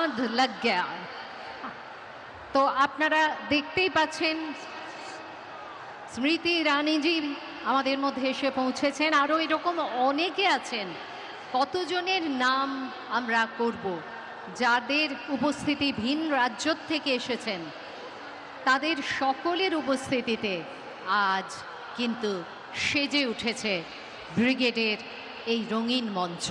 चांद लग गया। তো আপনারা দেখতেই পাচ্ছেন স্মৃতি ইরানিজি আমাদের মধ্যে এসে পৌঁছেছেন, আরও এরকম অনেকে আছেন। কতজনের নাম আমরা করব যাদের উপস্থিতি ভিন রাজ্য থেকে এসেছেন, তাদের সকলের উপস্থিতিতে আজ কিন্তু সেজে উঠেছে ব্রিগেডের এই রঙিন মঞ্চ।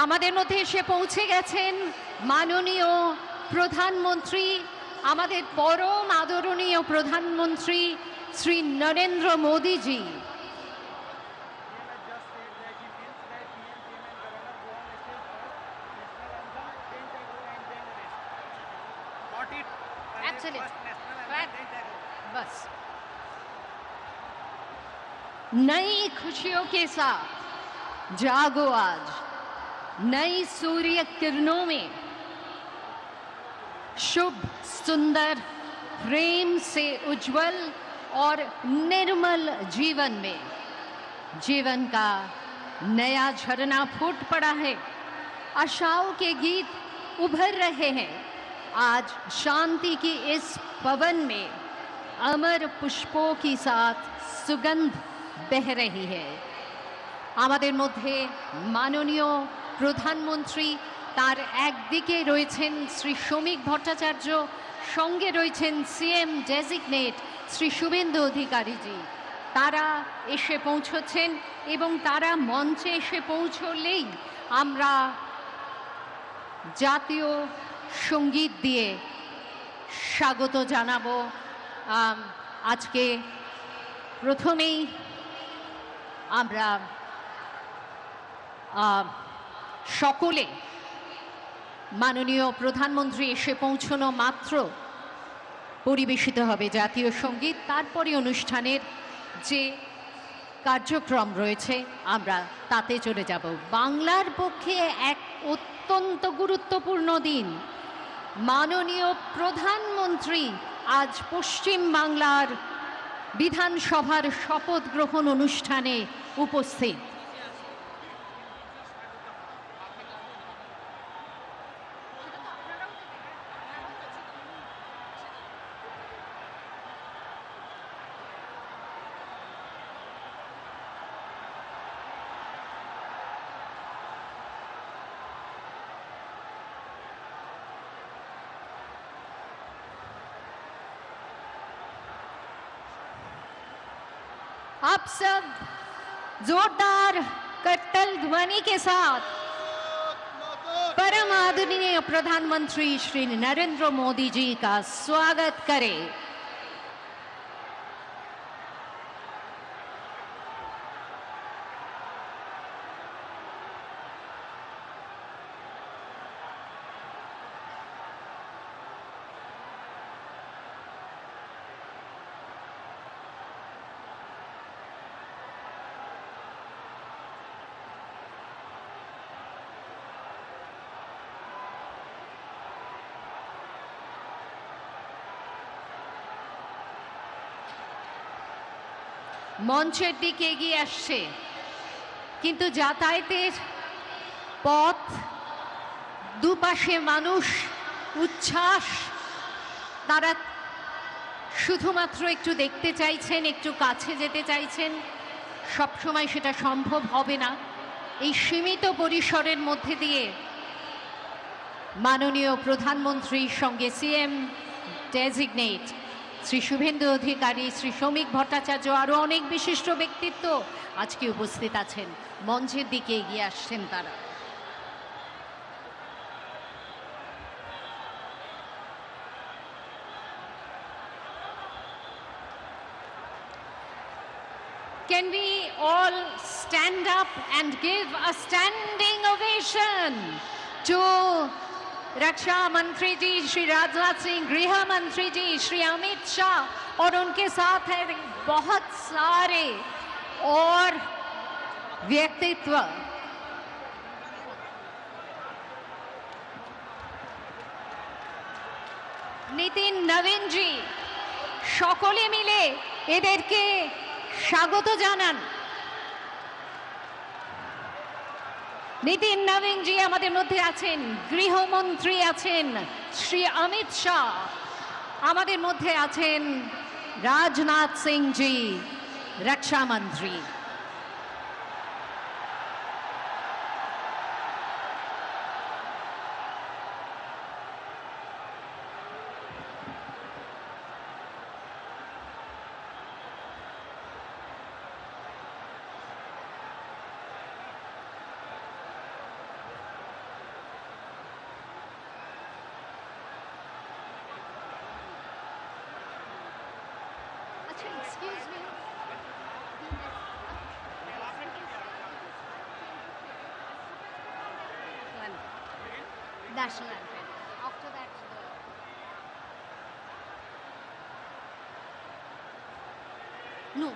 আমাদের মধ্যে এসে পৌঁছে গেছেন মাননীয় প্রধানমন্ত্রী, আমাদের পরম আদরণীয় প্রধানমন্ত্রী শ্রী নরেন্দ্র মোদীজি। बस नई खुशियों के साथ जागो आज, नई सूर्य किरणों में, शुभ सुंदर प्रेम से उज्जवल और निर्मल जीवन में जीवन का नया झरना फूट पड़ा है। आशाओं के गीत उभर रहे हैं। आज शांति की इस पवन में अमर पुष्पों की साथ सुगंध बह रही है। আমাদের মধ্যে মাননীয় প্রধানমন্ত্রী, তার একদিকে রয়েছেন শ্রী শ্রমিক ভট্টাচার্য, সঙ্গে রয়েছেন সিএম ডেজিগনেট শ্রী শুভেন্দু অধিকারীজি। তারা এসে পৌঁছচ্ছেন এবং তারা মঞ্চে এসে পৌঁছলেই আমরা জাতীয় সঙ্গীত দিয়ে স্বাগত জানাবো। আজকে প্রথমেই আমরা সকলে মাননীয় প্রধানমন্ত্রী এসে পৌঁছানো মাত্র পরিবেশিত হবে জাতীয় সঙ্গীত। তারপরে অনুষ্ঠানের যে কার্যক্রম রয়েছে আমরা তাতে চলে যাব। বাংলার পক্ষে এক অত্যন্ত গুরুত্বপূর্ণ দিন। মাননীয় প্রধানমন্ত্রী আজ পশ্চিম বাংলার বিধানসভার শপথ গ্রহণ অনুষ্ঠানে উপস্থিত। आप सब जोरदार करतल ध्वनि के साथ परम आदरणीय प्रधानमंत्री श्री नरेंद्र मोदी जी का स्वागत करें। মঞ্চের দিকে এগিয়ে আসছে, কিন্তু যাতায়াতের পথ দুপাশে মানুষ উচ্ছ্বাস, তারা শুধুমাত্র একটু দেখতে চাইছেন, একটু কাছে যেতে চাইছেন। সবসময় সেটা সম্ভব হবে না। এই সীমিত পরিসরের মধ্যে দিয়ে মাননীয় প্রধানমন্ত্রীর সঙ্গে সিএম ডেজিগনেট শ্রী শুভেন্দু অধিকারী, শ্রী শ্রমিক ভট্টাচার্য, আরও অনেক বিশিষ্ট ব্যক্তিত্ব আজকে উপস্থিত আছেন। মঞ্চের দিকে এগিয়ে আসছেন তারা। Can we all stand up and give a standing ovation to रक्षा मंत्री जी श्री राजनाथ सिंह, गृह मंत्री जी श्री अमित शाह और उनके साथ है बहुत सारे और व्यक्तित्व। नितिन नवीन जी সকলে মিলে এদেরকে স্বাগত জানান। নিতিন নवीन जी আমাদের মধ্যে আছেন, গৃহমন্ত্রী আছেন শ্রী অমিত শাহ, আমাদের মধ্যে আছেন রাজনাথ সিং जी रक्षा मंत्री। Excuse me. National anthem. After that, no.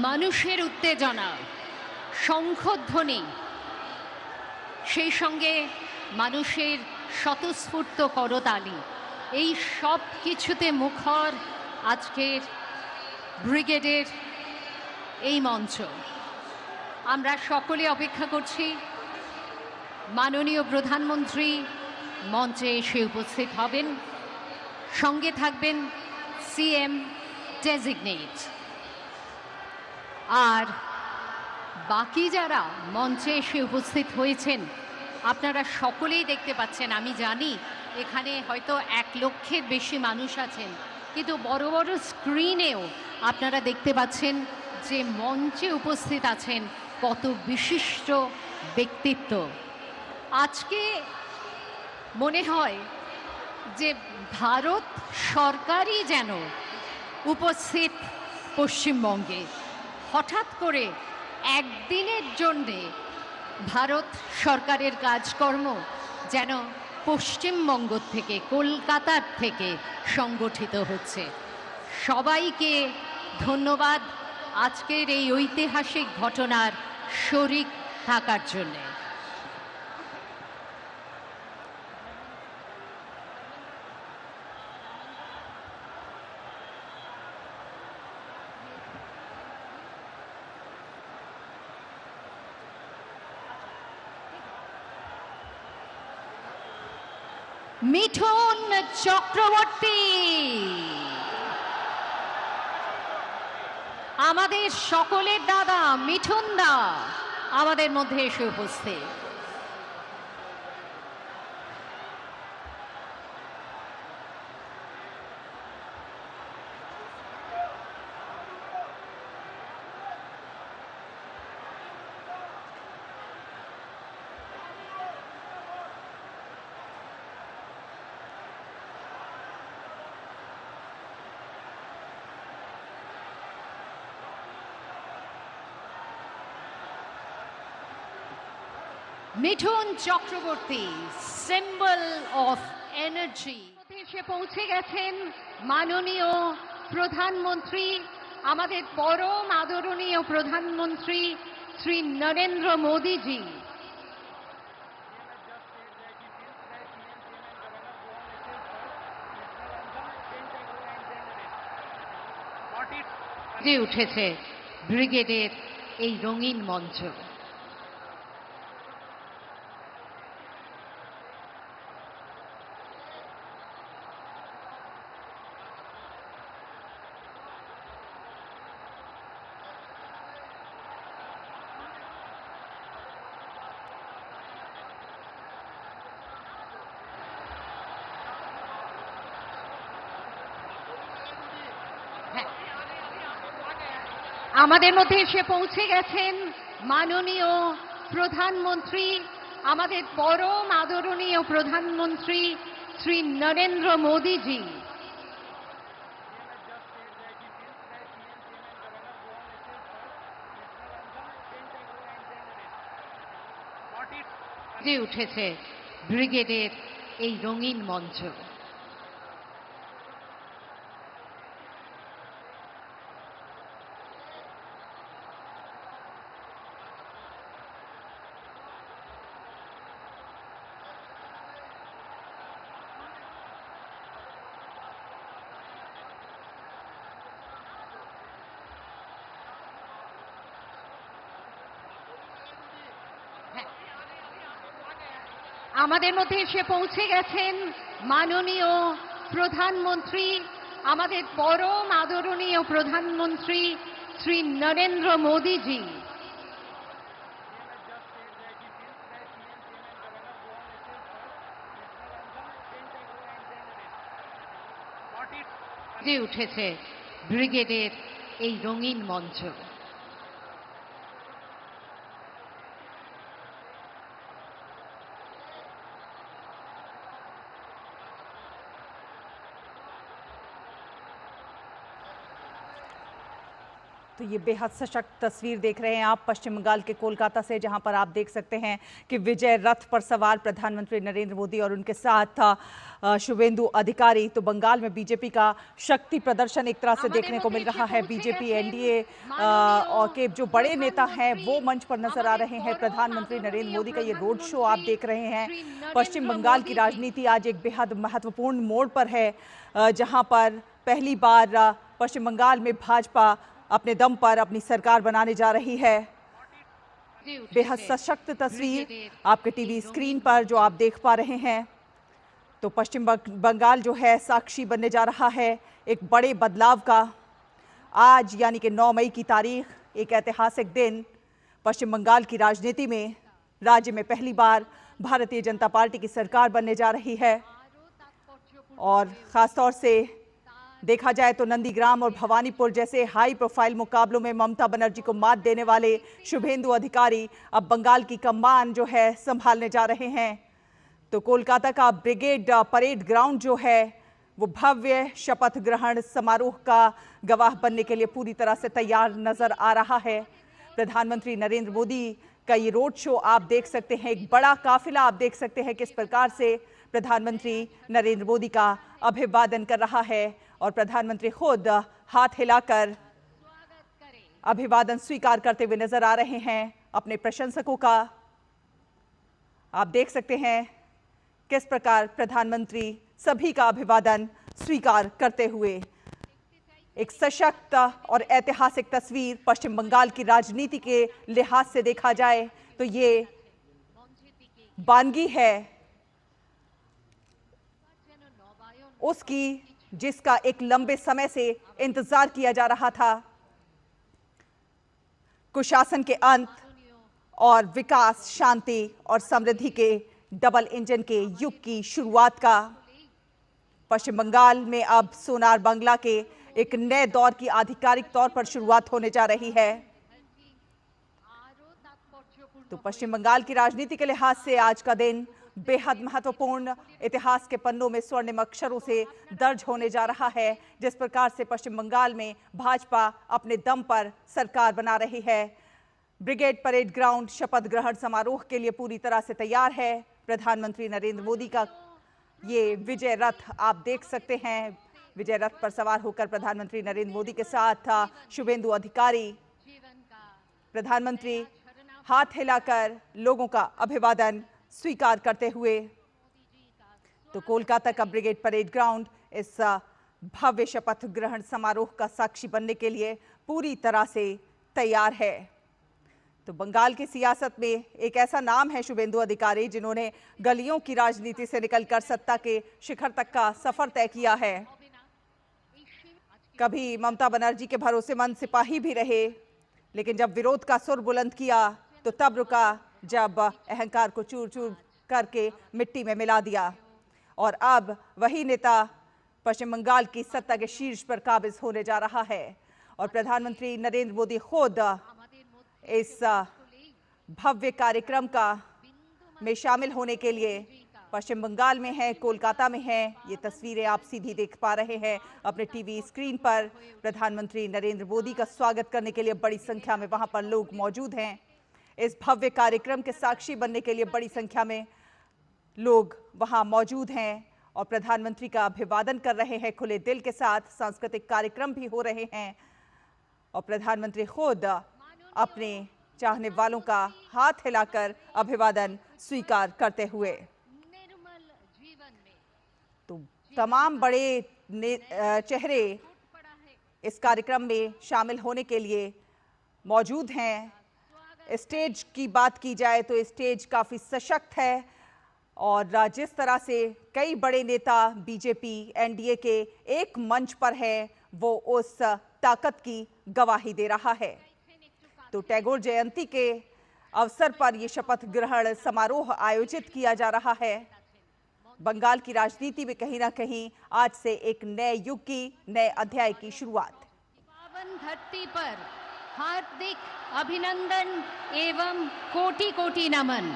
মানুষের উত্তেজনা, শঙ্খধ্বনি, সেই সঙ্গে মানুষের স্বতঃস্ফূর্ত করতালি, এই সব কিছুতে মুখর আজকের ব্রিগেডের এই মঞ্চ। আমরা সকলে অপেক্ষা করছি মাননীয় প্রধানমন্ত্রী মঞ্চে এসে উপস্থিত হবেন, সঙ্গে থাকবেন সিএম ডেজিগনেট। আর বাকি যারা মঞ্চে এসে উপস্থিত হয়েছেন আপনারা সকলেই দেখতে পাচ্ছেন। আমি জানি এখানে হয়তো 1 লক্ষের বেশি মানুষ আছেন, কিন্তু বড় বড় স্ক্রিনেও আপনারা দেখতে পাচ্ছেন যে মঞ্চে উপস্থিত আছেন কত বিশিষ্ট ব্যক্তিত্ব। আজকে মনে হয় যে ভারত সরকারই যেন উপস্থিত পশ্চিমবঙ্গে। হঠাৎ করে একদিনের জন্যে ভারত সরকারের কাজকর্ম যেন পশ্চিমবঙ্গ থেকে, কলকাতার থেকে সংগঠিত হচ্ছে। সবাইকে ধন্যবাদ আজকের এই ঐতিহাসিক ঘটনার শরিক থাকার জন্যে। মিঠুন চক্রবর্তী আমাদের সকলের দাদা মিঠুন দা আমাদের মধ্যে এসে উপস্থিত। Mithun Chakraborty, symbol of energy. এসে পৌঁছে গেছেন মাননীয় প্রধানমন্ত্রী, আমাদের পরম আদরণীয় প্রধানমন্ত্রী শ্রী নরেন্দ্র মোদীজি। উঠেছে ব্রিগেডের এই রঙিন মঞ্চ। আমাদের মধ্যে এসে পৌঁছে গেছেন মাননীয় প্রধানমন্ত্রী, আমাদের পরম আদরণীয় প্রধানমন্ত্রী শ্রী নরেন্দ্র মোদীজি। উঠেছে ব্রিগেডের এই রঙিন মঞ্চ। আমাদের মধ্যে এসে পৌঁছে গেছেন মাননীয় প্রধানমন্ত্রী, আমাদের পরম আদরণীয় প্রধানমন্ত্রী শ্রী নরেন্দ্র মোদীজি। উঠেছে ব্রিগেডের এই রঙিন মঞ্চ। तो ये बेहद सशक्त तस्वीर देख रहे हैं आप पश्चिम बंगाल के कोलकाता से, जहां पर आप देख सकते हैं कि विजय रथ पर सवार प्रधानमंत्री नरेंद्र मोदी और उनके साथ शुभेंदु अधिकारी। तो बंगाल में बीजेपी का शक्ति प्रदर्शन एक तरह से देखने को मिल रहा है। बीजेपी एनडीए और के जो बड़े नेता हैं वो मंच पर नजर आ रहे हैं। प्रधानमंत्री नरेंद्र मोदी का ये रोड शो आप देख रहे हैं। पश्चिम बंगाल की राजनीति आज एक बेहद महत्वपूर्ण मोड़ पर है, जहां पर पहली बार पश्चिम बंगाल में भाजपा अपने दम पर अपनी सरकार बनाने जा रही है। बेहद सशक्त तस्वीर आपके टीवी स्क्रीन पर जो आप देख पा रहे हैं। तो पश्चिम बंगाल जो है साक्षी बनने जा रहा है एक बड़े बदलाव का। आज यानी कि 9 मई की तारीख, एक ऐतिहासिक दिन। पश्चिम बंगाल की राजनीति में राज्य में पहली बार भारतीय जनता पार्टी की सरकार बनने जा रही है। और खासतौर से देखा जाए तो नंदीग्राम और भवानीपुर जैसे हाई प्रोफाइल मुकाबलों में ममता बनर्जी को मात देने वाले शुभेंदु अधिकारी अब बंगाल की कमान जो है संभालने जा रहे हैं। तो कोलकाता का ब्रिगेड परेड ग्राउंड जो है वो भव्य शपथ ग्रहण समारोह का गवाह बनने के लिए पूरी तरह से तैयार नजर आ रहा है। प्रधानमंत्री नरेंद्र मोदी का ये रोड शो आप देख सकते हैं, एक बड़ा काफिला आप देख सकते हैं किस प्रकार से प्रधानमंत्री नरेंद्र मोदी का अभिवादन कर रहा है। और प्रधानमंत्री खुद हाथ हिलाकर अभिवादन स्वीकार करते हुए नजर आ रहे हैं अपने प्रशंसकों का। आप देख सकते हैं किस प्रकार प्रधानमंत्री सभी का अभिवादन स्वीकार करते हुए। एक सशक्त और ऐतिहासिक तस्वीर पश्चिम बंगाल की राजनीति के लिहाज से देखा जाए तो ये बानगी है उसकी जिसका एक लंबे समय से इंतजार किया जा रहा था। कुशासन के अंत और विकास, शांति और समृद्धि के डबल इंजन के युग की शुरुआत का। पश्चिम बंगाल में अब सोनार बांग्ला के एक नए दौर की आधिकारिक तौर पर शुरुआत होने जा रही है। तो पश्चिम बंगाल की राजनीति के लिहाज से आज का दिन बेहद महत्वपूर्ण, इतिहास के पन्नों में स्वर्णिम अक्षरों से दर्ज होने जा रहा है। जिस प्रकार से पश्चिम बंगाल में भाजपा अपने दम पर सरकार बना रही है। ब्रिगेड परेड ग्राउंड शपथ ग्रहण समारोह के लिए पूरी तरह से तैयार है। प्रधानमंत्री नरेंद्र मोदी का ये विजय रथ आप देख सकते हैं। विजय रथ पर सवार होकर प्रधानमंत्री नरेंद्र मोदी के साथ शुभेंदु अधिकारी। प्रधानमंत्री हाथ हिलाकर लोगों का अभिवादन स्वीकार करते हुए। तो कोलकाता का ब्रिगेड परेड ग्राउंड इस भव्य शपथ ग्रहण समारोह का साक्षी बनने के लिए पूरी तरह से तैयार है। तो बंगाल की सियासत में एक ऐसा नाम है शुभेंदु अधिकारी, जिन्होंने गलियों की राजनीति से निकलकर सत्ता के शिखर तक का सफर तय किया है। कभी ममता बनर्जी के भरोसेमंद सिपाही भी रहे, लेकिन जब विरोध का सुर बुलंद किया तो तब रुका जब अहंकार को चूर चूर करके मिट्टी में मिला दिया। और अब वही नेता पश्चिम बंगाल की सत्ता के शीर्ष पर काबिज होने जा रहा है। और प्रधानमंत्री नरेंद्र मोदी खुद इस भव्य कार्यक्रम में शामिल होने के लिए पश्चिम बंगाल में है, कोलकाता में है। ये तस्वीरें आप सीधी देख पा रहे हैं अपने टीवी स्क्रीन पर। प्रधानमंत्री नरेंद्र मोदी का स्वागत करने के लिए बड़ी संख्या में वहां पर लोग मौजूद हैं। इस भव्य कार्यक्रम के साक्षी बनने के लिए बड़ी संख्या में लोग वहां मौजूद हैं और प्रधानमंत्री का अभिवादन कर रहे हैं खुले दिल के साथ। सांस्कृतिक कार्यक्रम भी हो रहे हैं और प्रधानमंत्री खुद अपने चाहने वालों का हाथ हिलाकर अभिवादन स्वीकार करते हुए। तो तमाम बड़े चेहरे इस कार्यक्रम में शामिल होने के लिए मौजूद हैं। स्टेज की बात की जाए तो स्टेज काफी सशक्त है और जिस तरह से कई बड़े नेता बीजेपी एनडीए के एक मंच पर है, वो उस ताकत की गवाही दे रहा है। तो टैगोर जयंती के अवसर पर यह शपथ ग्रहण समारोह आयोजित किया जा रहा है। बंगाल की राजनीति में कहीं ना कहीं आज से एक नए युग की, नए अध्याय की शुरुआत। पावन धरती पर हार्दिक अभिनंदन एवं कोटि कोटि नमन।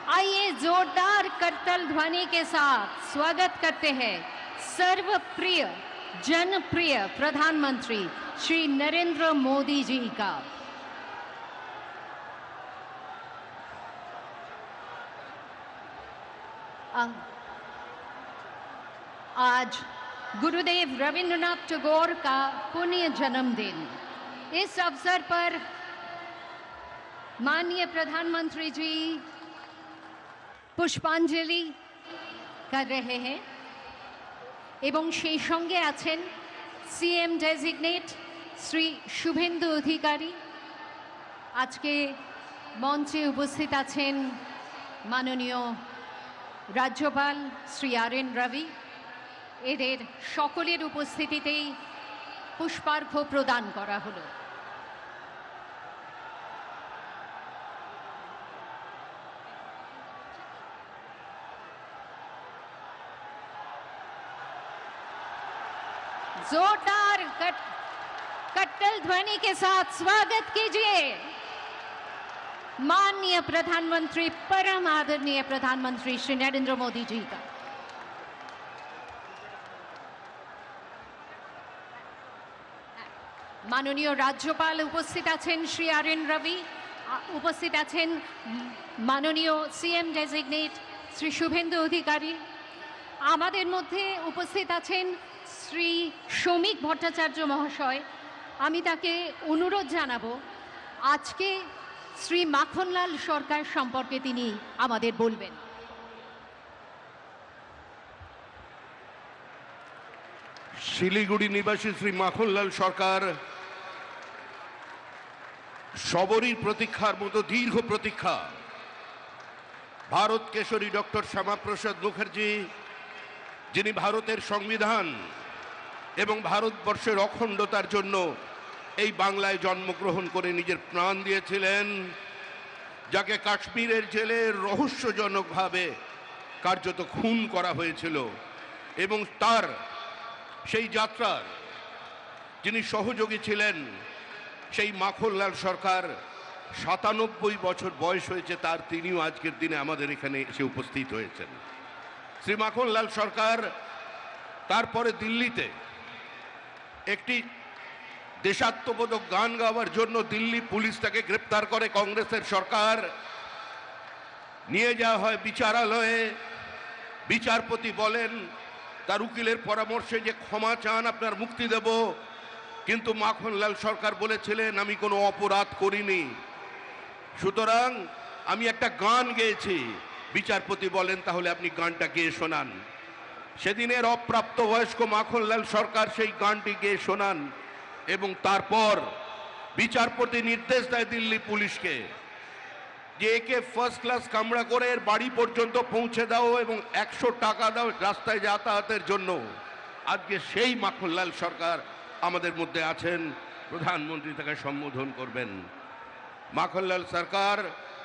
आइए जोरदार करतल ध्वनि के साथ स्वागत करते हैं सर्वप्रिय जनप्रिय प्रधानमंत्री श्री नरेंद्र मोदी जी का। आज गुरुदेव रविंद्रनाथ टैगोर का पुण्य जन्मदिन। इस अवसर पर माननीय प्रधानमंत्री जी पुष्पांजलि कर रहे हैं এবং সেই সঙ্গে আছেন সিএম ডেজিগনেট শ্রী শুভেন্দু অধিকারী। আজকে মঞ্চে উপস্থিত আছেন মাননীয় রাজ্যপাল শ্রী আর.এন. রবি। এদের সকলের উপস্থিতিতেই পুষ্পার্ঘ্য প্রদান করা হলো। जोरदार कट्टल ध्वनि के साथ स्वागत कीजिए माननीय प्रधानमंत्री, परम आदरणीय प्रधानमंत्री श्री नरेंद्र मोदी जी का। माननीय राज्यपाल उपस्थित आছেন श्री আর.এন. রবি, उपस्थित আছেন माननीय सीएम डेजिग्नेट श्री शुभेंदु अधिकारी। আমাদের মধ্যে উপস্থিত আছেন শ্রী শৌমিক ভট্টাচার্য মহাশয়। আমি তাকে অনুরোধ জানাবো আজকে শ্রী মাখনলাল সরকার সম্পর্কে তিনি আমাদের বলবেন। শিলিগুড়ি নিবাসী শ্রী মাখনলাল সরকার সবরই প্রতীক্ষার মতো দীর্ঘ প্রতীক্ষা। ভারত কেশরী ডক্টর শ্যামাপ্রসাদ মুখার্জি, যিনি ভারতের সংবিধান এবং ভারতবর্ষের অখণ্ডতার জন্য এই বাংলায় জন্মগ্রহণ করে নিজের প্রাণ দিয়েছিলেন, যাকে কাশ্মীরের জেলে রহস্যজনকভাবে কার্যত খুন করা হয়েছিল, এবং তার সেই যাত্রার যিনি সহযোগী ছিলেন, সেই মাখনলাল সরকার ৯৭ বছর বয়স হয়েছে তার, তিনিও আজকের দিনে আমাদের এখানে এসে উপস্থিত হয়েছেন। শ্রী মাখনলাল সরকার তারপরে দিল্লিতে একটি দেশাত্মবোধক গান গাওয়ার জন্য দিল্লি পুলিশ তাকে গ্রেপ্তার করে কংগ্রেসের সরকার, নিয়ে যাওয়া হয় বিচারালয়ে। বিচারপতি বলেন তার উকিলের পরামর্শে যে ক্ষমা চান, আপনার মুক্তি দেব। কিন্তু মাখনলাল সরকার বলেছিলেন আমি কোনো অপরাধ করিনি, সুতরাং আমি একটা গান গেয়েছি। বিচারপতি বলেন তাহলে আপনি গানটা গেয়ে শোনান। সেদিনের অপ্রাপ্তবয়স্ক মাখনলাল সরকার সেই গানটি গেয়ে শোনান এবং তারপর বিচারপতি নির্দেশ দেয় দিল্লি পুলিশকে যে একে ফার্স্ট ক্লাস কামরা করে এর বাড়ি পর্যন্ত পৌঁছে দাও এবং 100 টাকা দাও রাস্তায় যাতায়াতের জন্য। আজকে সেই মাখনলাল সরকার আমাদের মধ্যে আছেন, প্রধানমন্ত্রী তাকে সম্বোধন করবেন। माखनलाल सरकार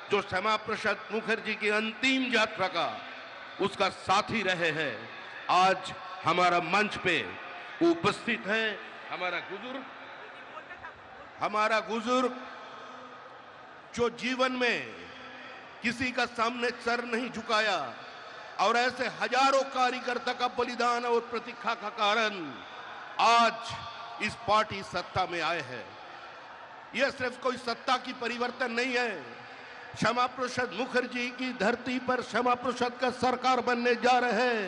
जो श्यामा प्रसाद मुखर्जी की अंतिम यात्रा का उसका साथी रहे हैं, आज हमारा मंच पे उपस्थित है। हमारा बुजुर्ग जो जीवन में किसी का सामने सर नहीं झुकाया और ऐसे हजारों कार्यकर्ता का बलिदान और प्रतीक्षा का कारण आज इस पार्टी सत्ता में आए हैं। यह सिर्फ कोई सत्ता की परिवर्तन नहीं है, श्यामा प्रसाद मुखर्जी की धरती पर श्यामा प्रसाद का सरकार बनने जा रहे हैं।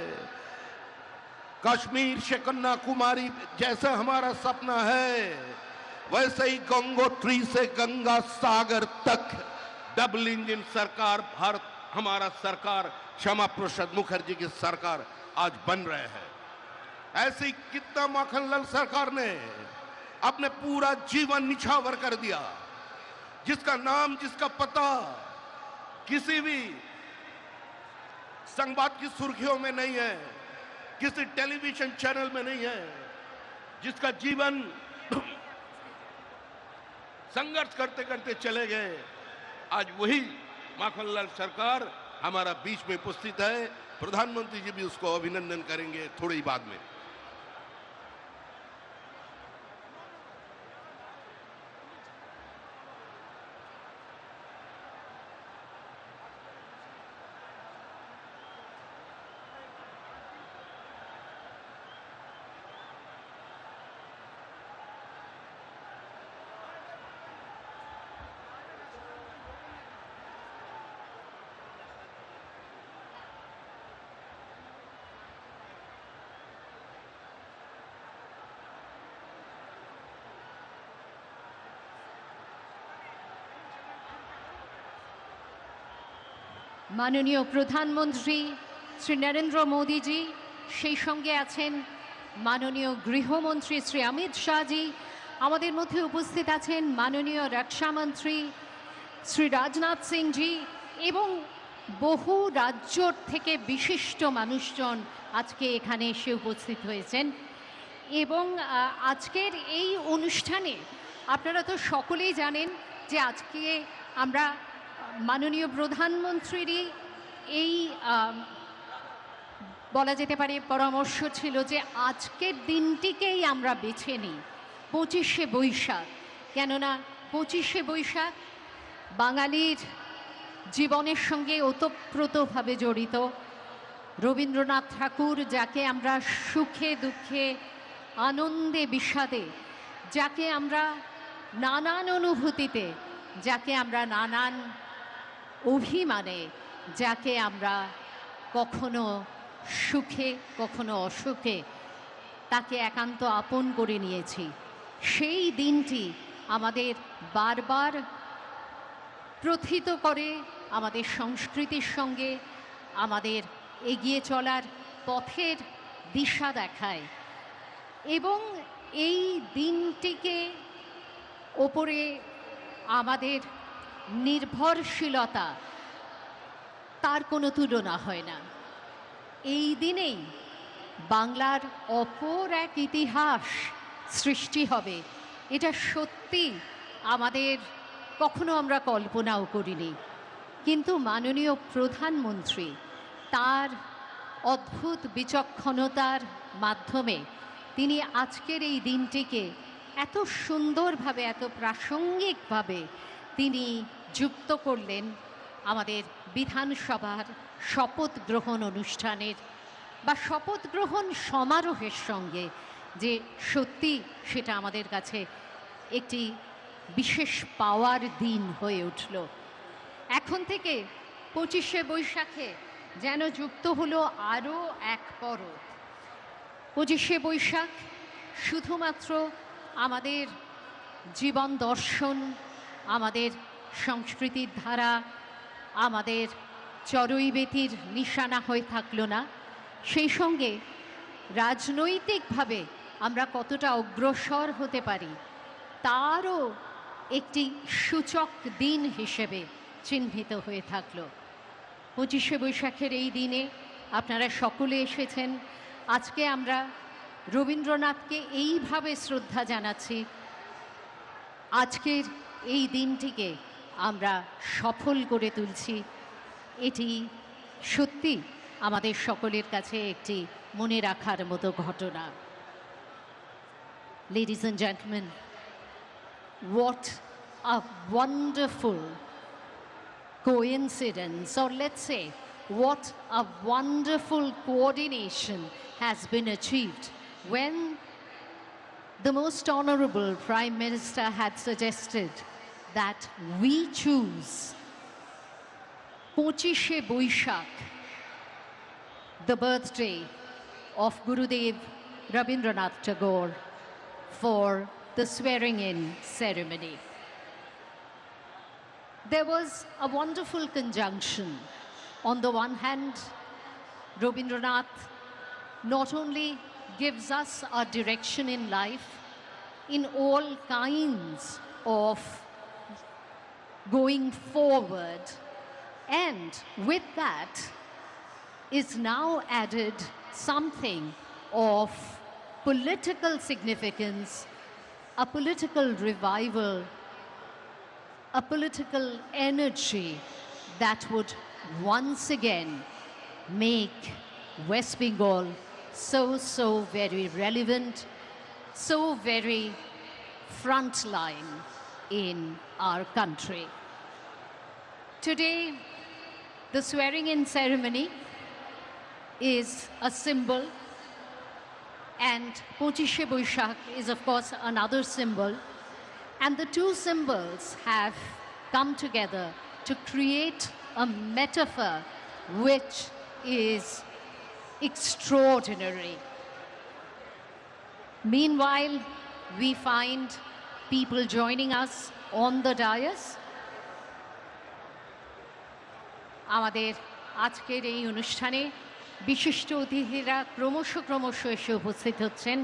कश्मीर से कन्याकुमारी जैसा हमारा सपना है, वैसे ही गंगोत्री से गंगा सागर तक डबल इंजन सरकार भारत, हमारा सरकार श्यामा प्रसाद मुखर्जी की सरकार आज बन रहे हैं। ऐसी कितना माखनलाल सरकार ने अपने पूरा जीवन निछावर कर दिया, जिसका नाम जिसका पता किसी भी संवाद की सुर्खियों में नहीं है, किसी टेलीविजन चैनल में नहीं है, जिसका जीवन संघर्ष करते करते चले गए। आज वही माखनलाल सरकार हमारा बीच में उपस्थित है। प्रधानमंत्री जी भी उसको अभिनंदन करेंगे थोड़ी ही बाद में। মাননীয় প্রধানমন্ত্রী শ্রী নরেন্দ্র মোদীজি, সেই সঙ্গে আছেন মাননীয় গৃহমন্ত্রী শ্রী অমিত শাহজি, আমাদের মধ্যে উপস্থিত আছেন মাননীয় রক্ষামন্ত্রী শ্রী রাজনাথ সিংজি এবং বহু রাজ্য থেকে বিশিষ্ট মানুষজন আজকে এখানে এসে উপস্থিত হয়েছেন। এবং আজকের এই অনুষ্ঠানে আপনারা তো সকলেই জানেন যে আজকে আমরা মাননীয় প্রধানমন্ত্রীরই এই বলা যেতে পারে পরামর্শ ছিল যে আজকের দিনটিকেই আমরা বেছে নিই 25শে বৈশাখ। কেননা 25শে বৈশাখ বাঙালির জীবনের সঙ্গে ওতপ্রোতভাবে জড়িত। রবীন্দ্রনাথ ঠাকুর, যাকে আমরা সুখে দুঃখে আনন্দে বিষাদে, যাকে আমরা নানান অনুভূতিতে, যাকে আমরা নানান অভিমানে, যাকে আমরা কখনো সুখে কখনো অসুখে তাকে একান্ত আপন করে নিয়েছি, সেই দিনটি আমাদের বারবার প্রথিত করে, আমাদের সংস্কৃতির সঙ্গে আমাদের এগিয়ে চলার পথের দিশা দেখায়। এবং এই দিনটিকে ওপরে আমাদের নির্ভরশীলতা, তার কোনো তুলনা হয় না। এই দিনেই বাংলার অপর এক ইতিহাস সৃষ্টি হবে, এটা সত্যি আমাদের কখনো আমরা কল্পনাও করিনি। কিন্তু মাননীয় প্রধানমন্ত্রী তার অদ্ভুত বিচক্ষণতার মাধ্যমে তিনি আজকের এই দিনটিকে এত সুন্দরভাবে, এত প্রাসঙ্গিকভাবে তিনি যুক্ত করলেন আমাদের বিধানসভার শপথ গ্রহণ অনুষ্ঠানের বা শপথ গ্রহণ সমারোহের সঙ্গে, যে সত্যি সেটা আমাদের কাছে একটি বিশেষ পাওয়ার দিন হয়ে উঠল। এখন থেকে 25শে বৈশাখে যেন যুক্ত হলো আরও এক পরব। 25শে বৈশাখ শুধুমাত্র আমাদের জীবন দর্শন, আমাদের সংস্কৃতির ধারা, আমাদের চড়ুইবেতির নিশানা হয়ে থাকলো না, সেই সঙ্গে রাজনৈতিকভাবে আমরা কতটা অগ্রসর হতে পারি তারও একটি সূচক দিন হিসেবে চিহ্নিত হয়ে থাকলো। 25শে বৈশাখের এই দিনে আপনারা সকলে এসেছেন। আজকে আমরা রবীন্দ্রনাথকে এইভাবে শ্রদ্ধা জানাচ্ছি। আজকের এই দিনটিকে আমরা সফল করে তুলছি। এটি সত্যি আমাদের সকলের কাছে একটি মনে রাখার মতো ঘটনা। Ladies and gentlemen, what a wonderful coincidence, or let's say, what a wonderful coordination has been achieved when the most honorable Prime Minister had suggested that we choose 25শে Boishakh, the birthday of Gurudev Rabindranath Tagore, for the swearing-in ceremony. There was a wonderful conjunction. On the one hand, Rabindranath not only gives us a direction in life in all kinds of going forward, and with that is now added something of political significance, a political revival, a political energy that would once again make West Bengal so very relevant, so very frontline in our country. Today, the swearing-in ceremony is a symbol, and 25শে Boishakh is of course another symbol, and the two symbols have come together to create a metaphor which is extraordinary. Meanwhile, we find people joining us on the dais. আমাদের আজকের এই অনুষ্ঠানে বিশিষ্ট অতিথিরা ক্রমশ এসে উপস্থিত হচ্ছেন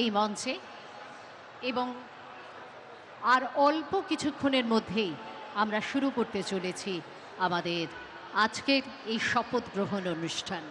এই মঞ্চে, এবং আর অল্প কিছুক্ষণের মধ্যেই আমরা শুরু করতে চলেছি আমাদের আজকের এই শপথ গ্রহণ অনুষ্ঠান।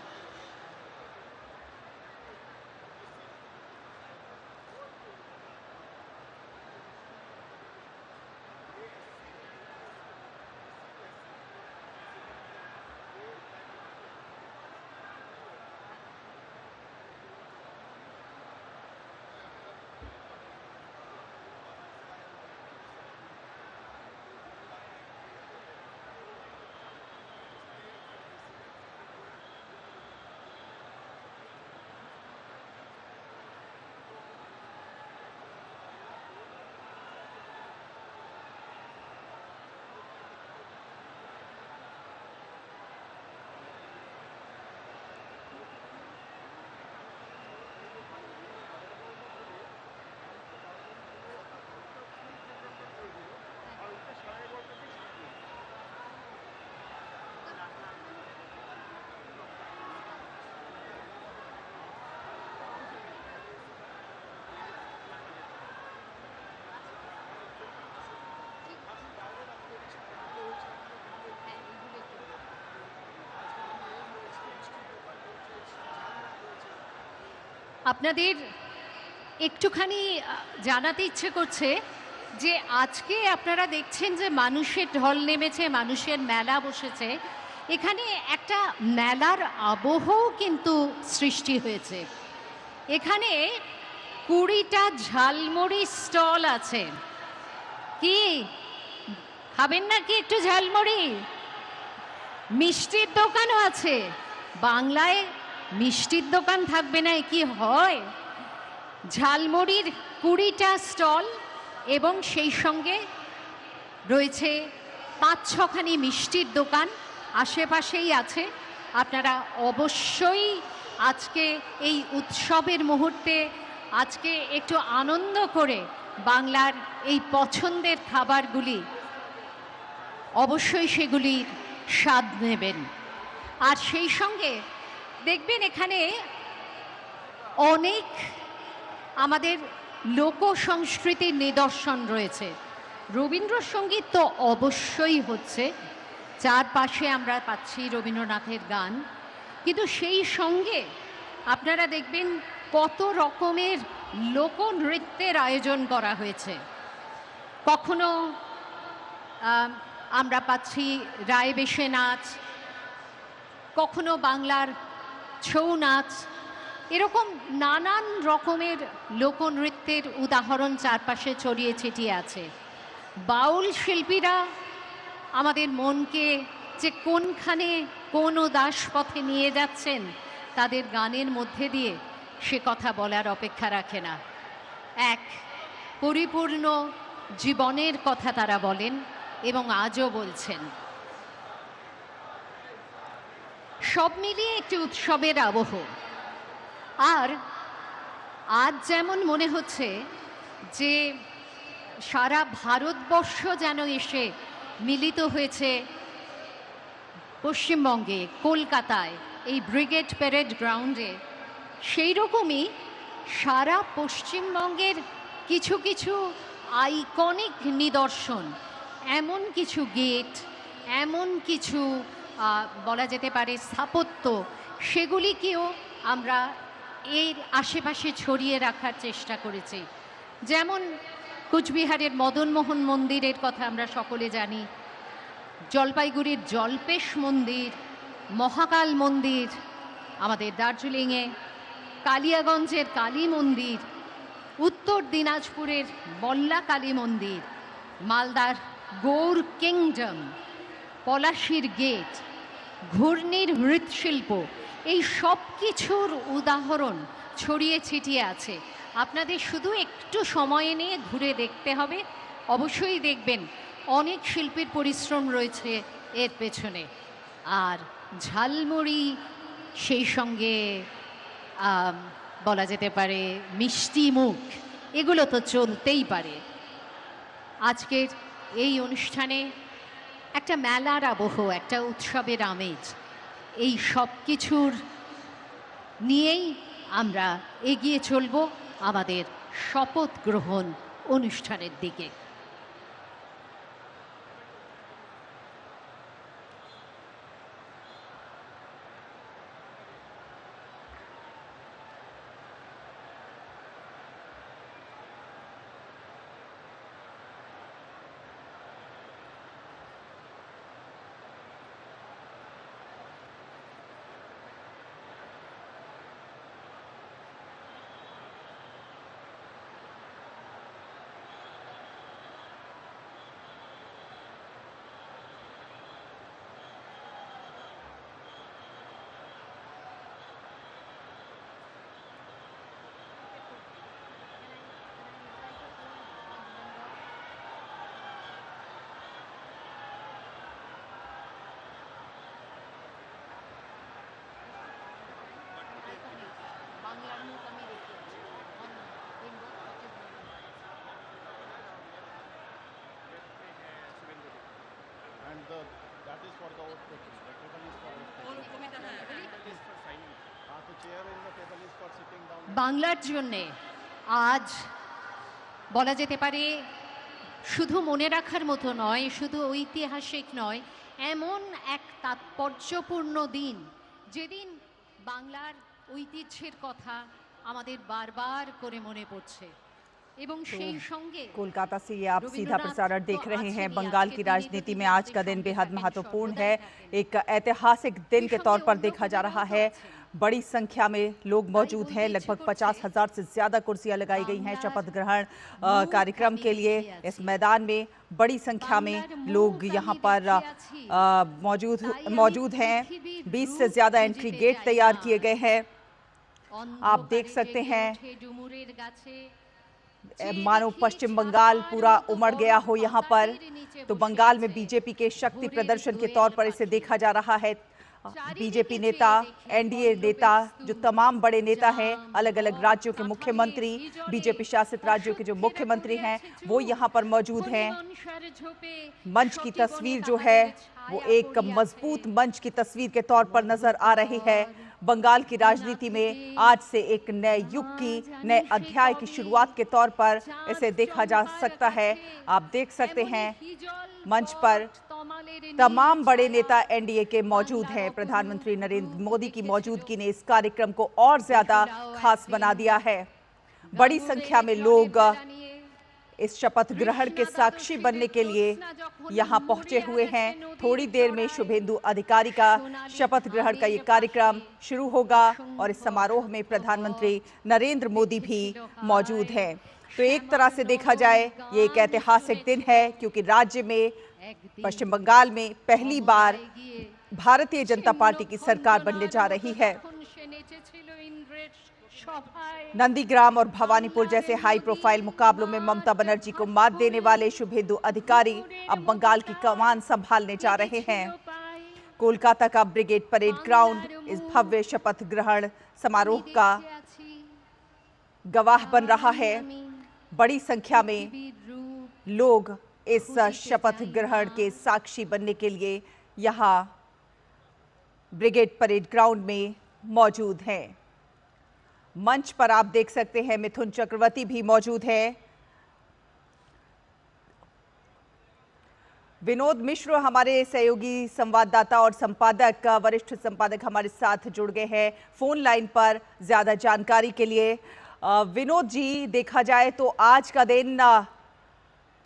আপনাদের একটুখানি জানাতে ইচ্ছে করছে যে আজকে আপনারা দেখছেন যে মানুষের ঢল নেমেছে, মানুষের মেলা বসেছে। এখানে একটা মেলার আবহও কিন্তু সৃষ্টি হয়েছে। এখানে 20টা ঝালমুড়ি স্টল আছে। কি খাবেন নাকি একটু ঝালমুড়ি? মিষ্টির দোকানও আছে। বাংলায় মিষ্টির দোকান থাকবে না, কি হয়? ঝালমুড়ির 20টা স্টল এবং সেই সঙ্গে রয়েছে 5-6খানি মিষ্টির দোকান আশেপাশেই আছে। আপনারা অবশ্যই আজকে এই উৎসবের মুহূর্তে আজকে একটু আনন্দ করে বাংলার এই পছন্দের খাবারগুলি অবশ্যই সেগুলির স্বাদ নেবেন। আর সেই সঙ্গে দেখবেন এখানে অনেক আমাদের লোক সংস্কৃতির নিদর্শন রয়েছে। রবীন্দ্রসঙ্গীত তো অবশ্যই হচ্ছে, চারপাশে আমরা পাচ্ছি রবীন্দ্রনাথের গান, কিন্তু সেই সঙ্গে আপনারা দেখবেন কত রকমের লোকনৃত্যের আয়োজন করা হয়েছে। কখনো আমরা পাচ্ছি রায়বেশে নাচ, কখনো বাংলার ছৌ নাচ, এরকম নানান রকমের লোকনৃত্যের উদাহরণ চারপাশে ছড়িয়ে ছিটিয়ে আছে। বাউল শিল্পীরা আমাদের মনকে যে কোনখানে কোন উদাস পথে নিয়ে যাচ্ছেন তাদের গানের মধ্যে দিয়ে সে কথা বলার অপেক্ষা রাখে না। এক পরিপূর্ণ জীবনের কথা তারা বলেন এবং আজও বলছেন। সব মিলিয়ে একটি উৎসবের আবহ। আর আজ যেমন মনে হচ্ছে যে সারা ভারতবর্ষ যেন এসে মিলিত হয়েছে পশ্চিমবঙ্গে, কলকাতায়, এই ব্রিগেড প্যারেড গ্রাউন্ডে, সেই রকমই সারা পশ্চিমবঙ্গের কিছু কিছু আইকনিক নিদর্শন, এমন কিছু গেট, এমন কিছু বলা যেতে পারে স্থাপত্য, সেগুলিকেও আমরা এর আশেপাশে ছড়িয়ে রাখার চেষ্টা করেছি। যেমন কুচবিহারের মদনমোহন মন্দিরের কথা আমরা সকলে জানি, জলপাইগুড়ির জল্পেশ মন্দির, মহাকাল মন্দির, আমাদের দার্জিলিংয়ে কালিয়াগঞ্জের কালী মন্দির, উত্তর দিনাজপুরের বল্লা কালী মন্দির, মালদার গৌর কিংডম, পলাশির গেট, ঘূর্ণির মৃৎশিল্প, এই সব কিছুর উদাহরণ ছড়িয়ে ছিটিয়ে আছে। আপনাদের শুধু একটু সময় নিয়ে ঘুরে দেখতে হবে, অবশ্যই দেখবেন অনেক শিল্পীর পরিশ্রম রয়েছে এর পেছনে। আর ঝালমুড়ি, সেই সঙ্গে বলা যেতে পারে মিষ্টি মুখ, এগুলো তো চলতেই পারে। আজকের এই অনুষ্ঠানে একটা মেলার আবহ, একটা উৎসবের আমেজ, এই সব কিছুর নিয়েই আমরা এগিয়ে চলব আমাদের শপথ গ্রহণ অনুষ্ঠানের দিকে। That is for the oath taking. The table is for oath taking. It is for signing. The chair in the table is for sitting down. বাংলার জন্যে আজ বলা যেতে পারে শুধু মনে রাখার মতো নয়, শুধু ঐতিহাসিক নয়, এমন এক তাৎপর্যপূর্ণ দিন যেদিন বাংলার ঐতিহ্যের কথা আমাদের বারবার করে মনে পড়ছে। कोलकाता से ये आप सीधा प्रसारण देख रहे हैं। बंगाल की राजनीति में आज का दिन बेहद महत्वपूर्ण है, एक ऐतिहासिक दिन के तौर पर देखा जा रहा है। बड़ी संख्या में लोग मौजूद हैं, लगभग 50,000 से ज्यादा कुर्सियां लगाई गई हैं शपथ ग्रहण कार्यक्रम के लिए। इस मैदान में बड़ी संख्या में लोग यहां पर मौजूद हैं। 20 से ज्यादा एंट्री गेट तैयार किए गए हैं। आप देख सकते हैं मानो पश्चिम बंगाल पूरा उमड़ गया हो यहाँ पर। तो बंगाल में बीजेपी के शक्ति प्रदर्शन के तौर पर इसे देखा जा रहा है। बीजेपी नेता, एनडीए नेता, जो तमाम बड़े नेता हैं, अलग अलग राज्यों के मुख्यमंत्री, बीजेपी शासित राज्यों के जो मुख्यमंत्री हैं, वो यहाँ पर मौजूद हैं। मंच की तस्वीर जो है वो एक मजबूत मंच की तस्वीर के तौर पर नजर आ रही है। बंगाल की राजनीति में आज से एक नए युग की, नए अध्याय की शुरुआत के तौर पर इसे देखा जा सकता है। आप देख सकते हैं मंच पर तमाम बड़े नेता एनडीए के मौजूद हैं। प्रधानमंत्री नरेंद्र मोदी की मौजूदगी ने इस कार्यक्रम को और ज्यादा खास बना दिया है। बड़ी संख्या में लोग इस शपथ ग्रहण के साक्षी बनने के लिए यहां पहुंचे हुए हैं। थोड़ी देर में शुभेंदु अधिकारी का शपथ ग्रहण का ये कार्यक्रम शुरू होगा और इस समारोह में प्रधानमंत्री नरेंद्र मोदी भी मौजूद हैं। तो एक तरह से देखा जाए ये एक ऐतिहासिक दिन है, क्योंकि राज्य में, पश्चिम बंगाल में पहली बार भारतीय जनता पार्टी की सरकार बनने जा रही है। नंदीग्राम और भवानीपुर जैसे हाई प्रोफाइल मुकाबलों में ममता बनर्जी को मात देने वाले शुभेंदु अधिकारी अब बंगाल की कमान संभालने जा रहे हैं। कोलकाता का ब्रिगेड परेड ग्राउंड इस भव्य शपथ ग्रहण समारोह का गवाह बन रहा है। बड़ी संख्या में लोग इस शपथ ग्रहण के साक्षी बनने के लिए यहां ब्रिगेड परेड ग्राउंड में मौजूद हैं। मंच पर आप देख सकते हैं मिथुन चक्रवर्ती भी मौजूद है। विनोद मिश्र हमारे सहयोगी संवाददाता और संपादक, वरिष्ठ संपादक हमारे साथ जुड़ गए हैं फोन लाइन पर ज्यादा जानकारी के लिए। विनोद जी, देखा जाए तो आज का दिन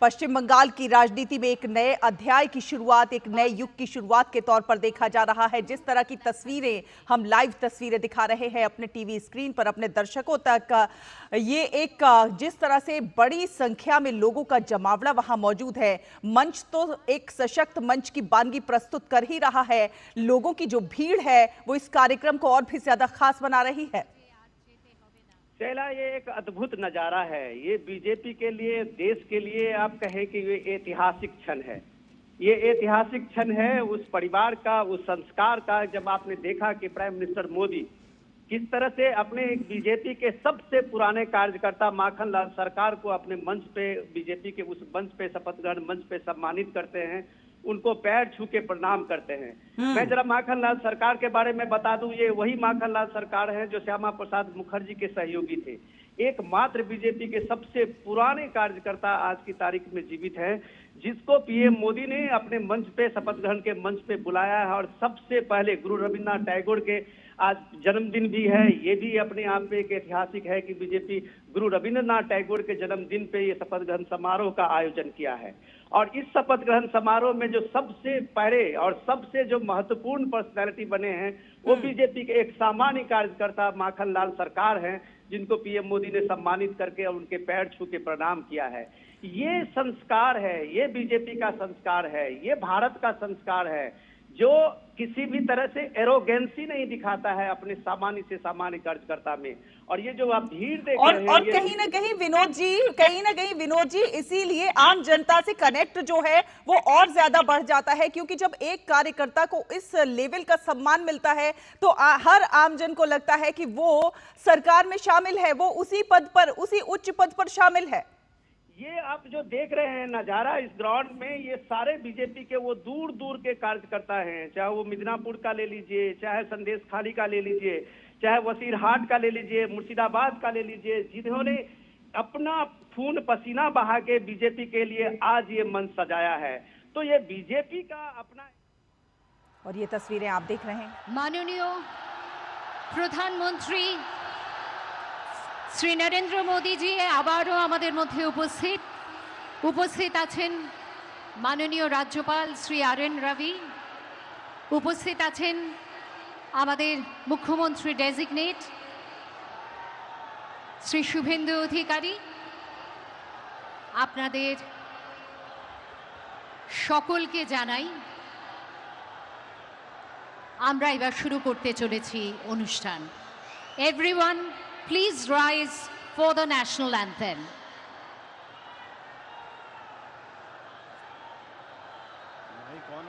पश्चिम बंगाल की राजनीति में एक नए अध्याय की शुरुआत, एक नए युग की शुरुआत के तौर पर देखा जा रहा है। जिस तरह की तस्वीरें हम लाइव तस्वीरें दिखा रहे हैं अपने टीवी स्क्रीन पर अपने दर्शकों तक, ये एक जिस तरह से बड़ी संख्या में लोगों का जमावड़ा वहां मौजूद है। मंच तो एक सशक्त मंच की बानगी प्रस्तुत कर ही रहा है। लोगों की जो भीड़ है वो इस कार्यक्रम को और भी ज्यादा खास बना रही है। शैला, ये एक अद्भुत नजारा है। ये बीजेपी के लिए, देश के लिए आप कहें कि ये ऐतिहासिक क्षण है। ये ऐतिहासिक क्षण है उस परिवार का, उस संस्कार का, जब आपने देखा कि प्राइम मिनिस्टर मोदी किस तरह से अपने एक बीजेपी के सबसे पुराने कार्यकर्ता माखनलाल सरकार को अपने मंच पे, बीजेपी के उस मंच पे, शपथ ग्रहण मंच पे सम्मानित करते हैं, उनको पैर छू के प्रणाम करते हैं। मैं जरा माखनलाल सरकार के बारे में बता दूं, ये वही माखनलाल सरकार है जो श्यामा प्रसाद मुखर्जी के सहयोगी थे। एकमात्र बीजेपी के सबसे पुराने कार्यकर्ता आज की तारीख में जीवित हैं, जिसको पीएम मोदी ने अपने मंच पे, शपथ ग्रहण के मंच पे बुलाया है। और सबसे पहले गुरु रविन्द्रनाथ टैगोर के आज जन्मदिन भी है। ये भी अपने आप में एक ऐतिहासिक है कि बीजेपी गुरु रविन्द्रनाथ टैगोर के जन्मदिन पे ये शपथ ग्रहण समारोह का आयोजन किया है। और इस शपथ ग्रहण समारोह में जो सबसे पहले और सबसे जो महत्वपूर्ण पर्सनैलिटी बने हैं वो बीजेपी के एक सामान्य कार्यकर्ता माखनलाल सरकार हैं, जिनको पीएम मोदी ने सम्मानित करके और उनके पैर छू के प्रणाम किया है। ये संस्कार है, ये बीजेपी का संस्कार है, ये भारत का संस्कार है, जो किसी भी तरह से एरोगेंसी नहीं दिखाता है अपने सामान्य से सामान्य कार्यकर्ता में। और ये जो आप भीड़ देख रहे हैं, और कहीं ना कहीं विनोद जी इसीलिए आम जनता से कनेक्ट जो है वो और ज्यादा बढ़ जाता है, क्योंकि जब एक कार्यकर्ता को इस लेवल का सम्मान मिलता है तो हर आमजन को लगता है कि वो सरकार में शामिल है, वो उसी पद पर, उसी उच्च पद पर शामिल है। ये आप जो देख रहे हैं नजारा इस ग्राउंड में, ये सारे बीजेपी के वो दूर दूर के कार्यकर्ता हैं, चाहे वो मिदनापुर का ले लीजिए, चाहे संदेश खाली का ले लीजिए, चाहे वसीरहाट का ले लीजिए, मुर्शिदाबाद का ले लीजिए, जिन्होंने अपना खून पसीना बहा के बीजेपी के लिए आज ये मंच सजाया है। तो ये बीजेपी का अपना। और ये तस्वीरें आप देख रहे हैं। माननीय प्रधानमंत्री श्री नरेंद्र मोदी जी आबारो आमादेर मध्य उपस्थित आছেন माननीय राज्यपाल श्री आर.एन. रवि, उपस्थित आছেন आमादेर मुख्यमंत्री डेजिगनेट श्री शुभेंदु अधिकारी। आपनादेर सकलके जानाई আমরা এবার শুরু করতে চলেছি অনুষ্ঠান। Everyone, please rise for the national anthem. भाई कौन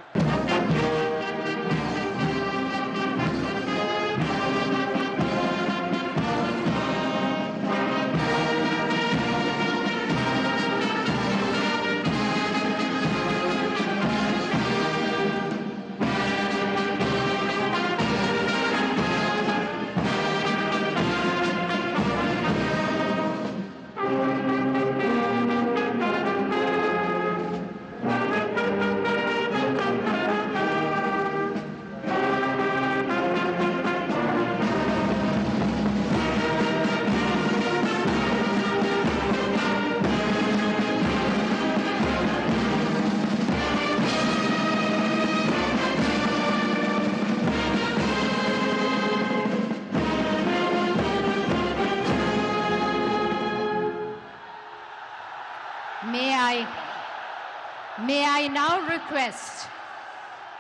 May I now request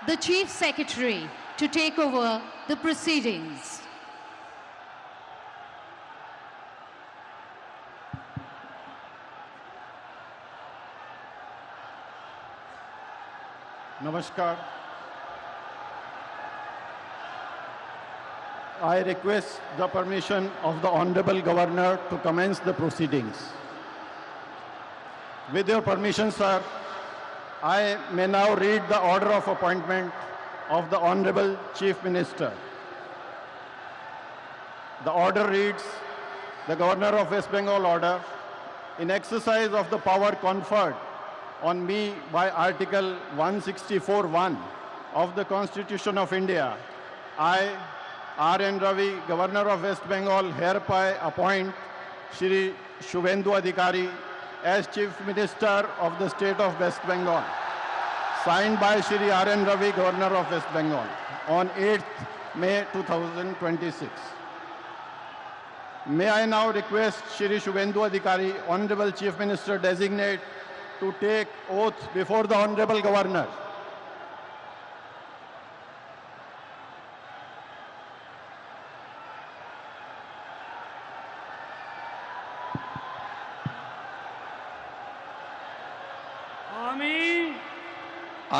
the Chief Secretary to take over the proceedings. Namaskar. I request the permission of the Honorable Governor to commence the proceedings. With your permission, sir, I may now read the order of appointment of the Honorable Chief Minister. The order reads, the Governor of West Bengal order, in exercise of the power conferred on me by Article 164(1) of the Constitution of India, I, R.N. Ravi, Governor of West Bengal, hereby appoint Shri Shubhendu Adhikari as Chief Minister of the State of West Bengal, signed by Shri R.N. Ravi, Governor of West Bengal, on 8th May 2026. May I now request Shri Shubhendu Adhikari, Honorable Chief Minister Designate, to take oath before the Honorable Governor.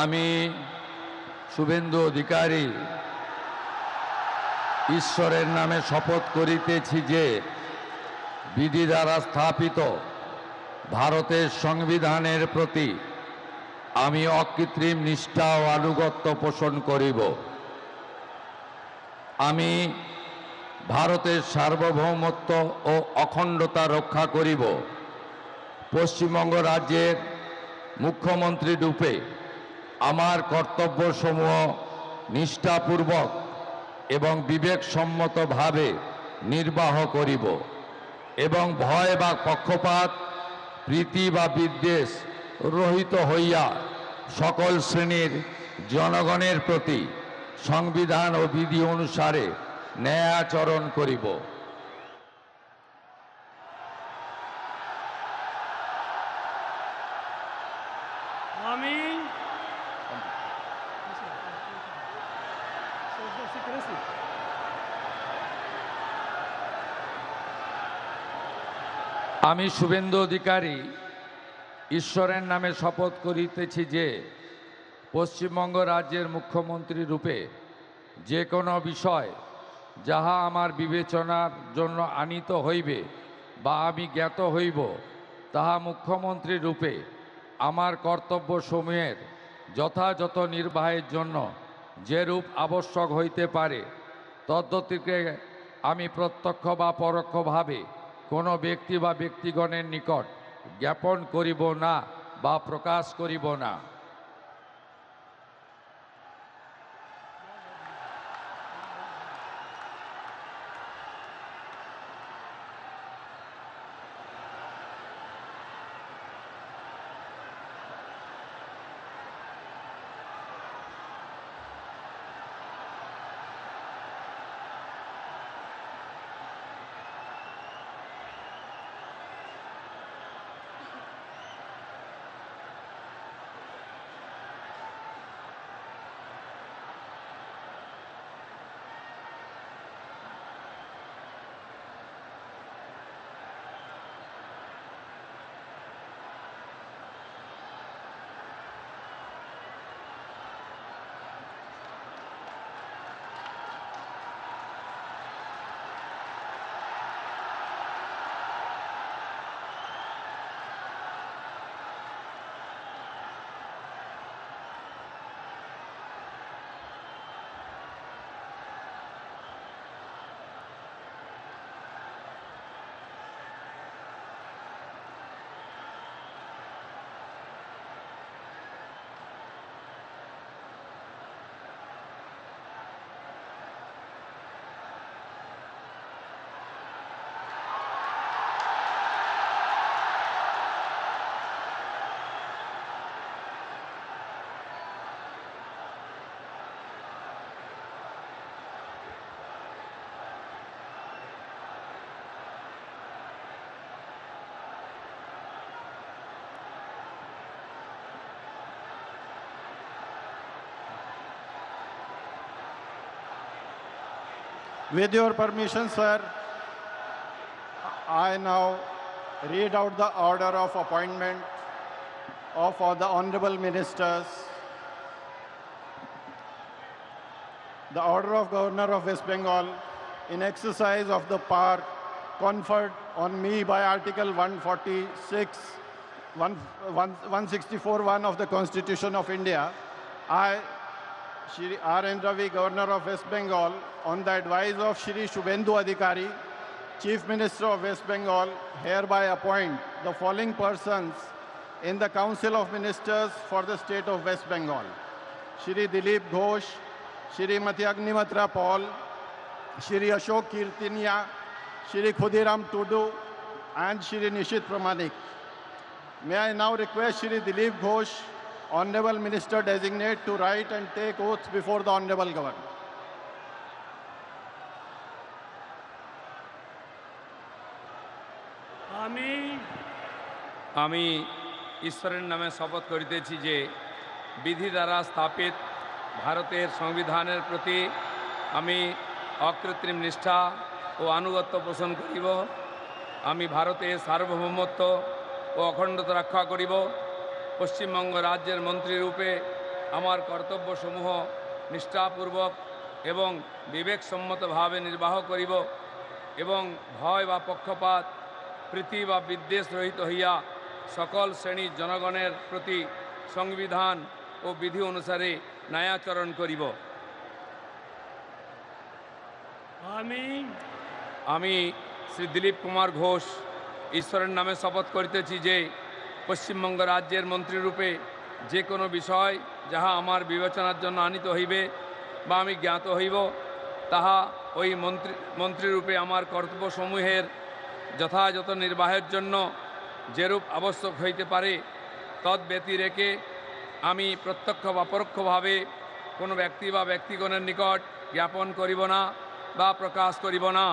আমি শুভেন্দু অধিকারী ঈশ্বরের নামে শপথ করিতেছি যে বিধি দ্বারা স্থাপিত ভারতের সংবিধানের প্রতি আমি অকৃত্রিম নিষ্ঠা ও আনুগত্য পোষণ করিব। আমি ভারতের সার্বভৌমত্ব ও অখণ্ডতা রক্ষা করিব। পশ্চিমবঙ্গ রাজ্যের মুখ্যমন্ত্রী রূপে আমার কর্তব্যসমূহ নিষ্ঠাপূর্বক এবং বিবেকসম্মতভাবে নির্বাহ করিব এবং ভয় বা পক্ষপাত, প্রীতি বা বিদ্বেষ রহিত হইয়া সকল শ্রেণীর জনগণের প্রতি সংবিধান ও বিধি অনুসারে ন্যায়াচরণ করিব। আমি শুভেন্দু অধিকারী ঈশ্বরের নামে শপথ করিতেছি যে পশ্চিমবঙ্গ রাজ্যের মুখ্যমন্ত্রী রূপে যে কোনো বিষয় যাহা আমার বিবেচনার জন্য আনীত হইবে বা আমি জ্ঞাত হইব, তাহা মুখ্যমন্ত্রী রূপে আমার কর্তব্যসমূহের যথাযথ নির্বাহের জন্য যেরূপ আবশ্যক হইতে পারে তদ্গতিকে আমি প্রত্যক্ষ বা পরোক্ষভাবে কোনো ব্যক্তি বা ব্যক্তিগণের নিকট জ্ঞাপন করিব না বা প্রকাশ করিব না। With your permission, sir, I now read out the order of appointment of all the honorable ministers. The order of Governor of West Bengal in exercise of the power conferred on me by Article 164(1) of the Constitution of India. I, Shri R. N. Ravi, Governor of West Bengal, on the advice of Shri Shubhendu Adhikari, Chief Minister of West Bengal, hereby appoint the following persons in the Council of Ministers for the state of West Bengal: Shri Dilip Ghosh, Shrimati Agnimitra Paul, Shri Ashok Kirtinia, Shri Khudiram Tudu, and Shri Nishit Pramanik. May I now request Shri Dilip Ghosh, Honorable Minister Designate, to write and take oath before the Honorable Governor. আমি ঈশ্বরের নামে শপথ করিতেছি যে বিধি দ্বারা স্থাপিত ভারতের সংবিধানের প্রতি আমি অকৃত্রিম নিষ্ঠা ও আনুগত্য পোষণ করিব। আমি ভারতের সার্বভৌমত্ব ও অখণ্ডতা রক্ষা করিব। পশ্চিমবঙ্গ রাজ্যের মন্ত্রীরূপে আমার কর্তব্যসমূহ নিষ্ঠাপূর্বক এবং বিবেকসম্মতভাবে নির্বাহ করিব এবং ভয় বা পক্ষপাত প্রীতি বা বিদ্বেষ রহিত হইয়া সকল শ্রেণীর জনগণের প্রতি সংবিধান ও বিধি অনুসারে ন্যায়াচরণ করিব। আমি শ্রী দিলীপ কুমার ঘোষ ঈশ্বরের নামে শপথ করিতেছি যে পশ্চিমবঙ্গ রাজ্যের মন্ত্রীরূপে যে কোনো বিষয় যাহা আমার বিবেচনার জন্য আনিত হইবে বা আমি জ্ঞাত হইব, তাহা ওই মন্ত্রীরূপে আমার কর্তব্যসমূহের যথাযথ নির্বাহের জন্য যেরূপ আবশ্যক হইতে পারে তদ্ব্যতিরেকে আমি প্রত্যক্ষ বা পরোক্ষভাবে কোনো ব্যক্তি বা ব্যক্তিগণের নিকট জ্ঞাপন করিব না বা প্রকাশ করিব না।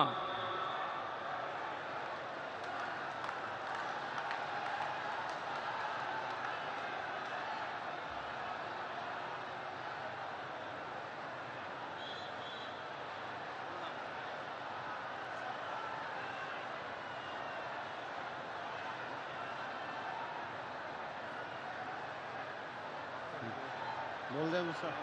बोल दें sir.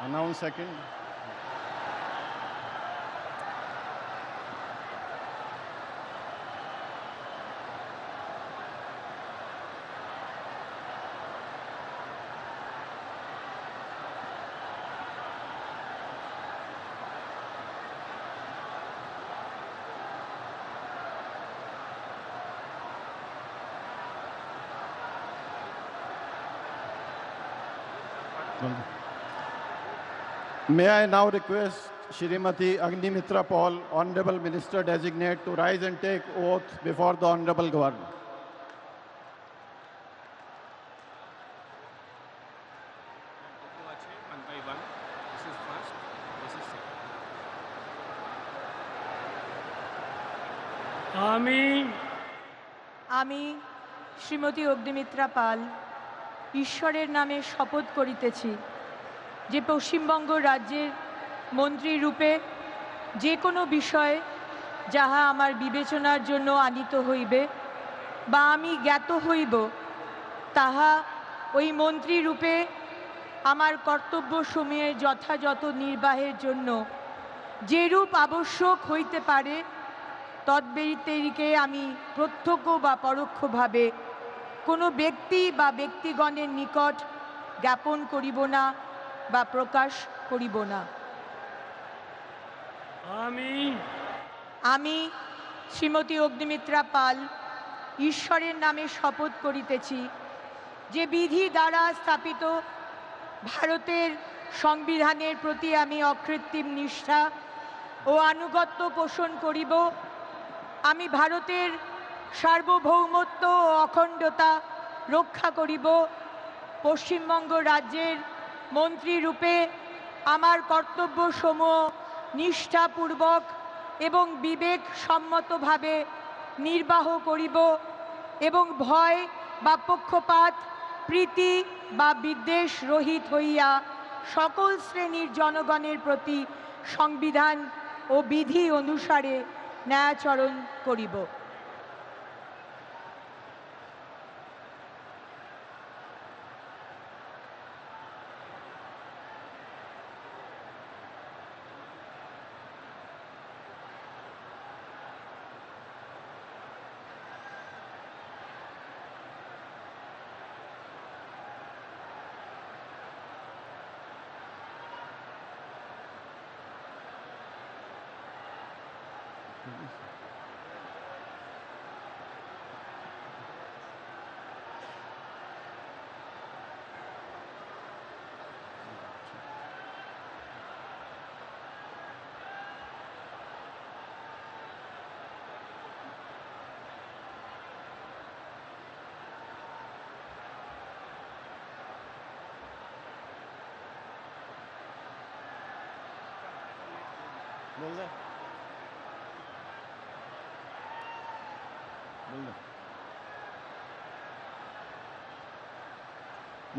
Announce second. May I now request Shrimati Agnimitra Paul, Honorable Minister Designate, to rise and take oath before the Honorable Governor. One by one. This is first, this is second. আমি শ্রীমতী অগ্নিমিত্রা পাল ঈশ্বরের নামে শপথ করিতেছি যে পশ্চিমবঙ্গ রাজ্যের মন্ত্রী রূপে যে কোনো বিষয় যাহা আমার বিবেচনার জন্য আনিত হইবে বা আমি জ্ঞাত হইব, তাহা ওই মন্ত্রী রূপে আমার কর্তব্যসমূহের যথাযথ নির্বাহের জন্য যেরূপ আবশ্যক হইতে পারে তদ্ব্যতিরিকে আমি প্রত্যক্ষ বা পরোক্ষভাবে কোনো ব্যক্তি বা ব্যক্তিগণের নিকট জ্ঞাপন করিব না বা প্রকাশ করিব না। আমি শ্রীমতী অগ্নিমিত্রা পাল ঈশ্বরের নামে শপথ করিতেছি যে বিধি দ্বারা স্থাপিত ভারতের সংবিধানের প্রতি আমি অকৃত্রিম নিষ্ঠা ও আনুগত্য পোষণ করিব। আমি ভারতের সার্বভৌমত্ব ও অখণ্ডতা রক্ষা করিব। পশ্চিমবঙ্গ রাজ্যের মন্ত্রীরূপে আমার কর্তব্যসমূহ নিষ্ঠাপূর্বক এবং বিবেকসম্মতভাবে নির্বাহ করিব এবং ভয় বা পক্ষপাত প্রীতি বা বিদ্বেষ রহিত হইয়া সকল শ্রেণীর জনগণের প্রতি সংবিধান ও বিধি অনুসারে ন্যায়াচরণ করিব।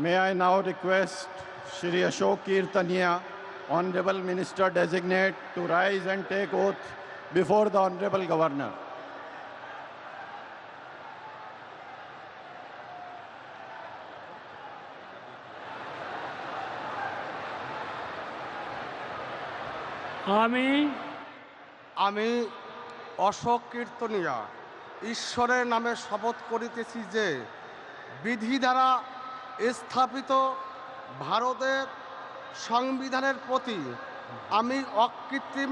May I now request Shri Ashok Kirtania, Honorable Minister Designate, to rise and take oath before the Honorable Governor. আমি অশোক কীর্তনিয়া ঈশ্বরের নামে শপথ করিতেছি যে বিধি দ্বারা স্থাপিত ভারতের সংবিধানের প্রতি আমি অকৃত্রিম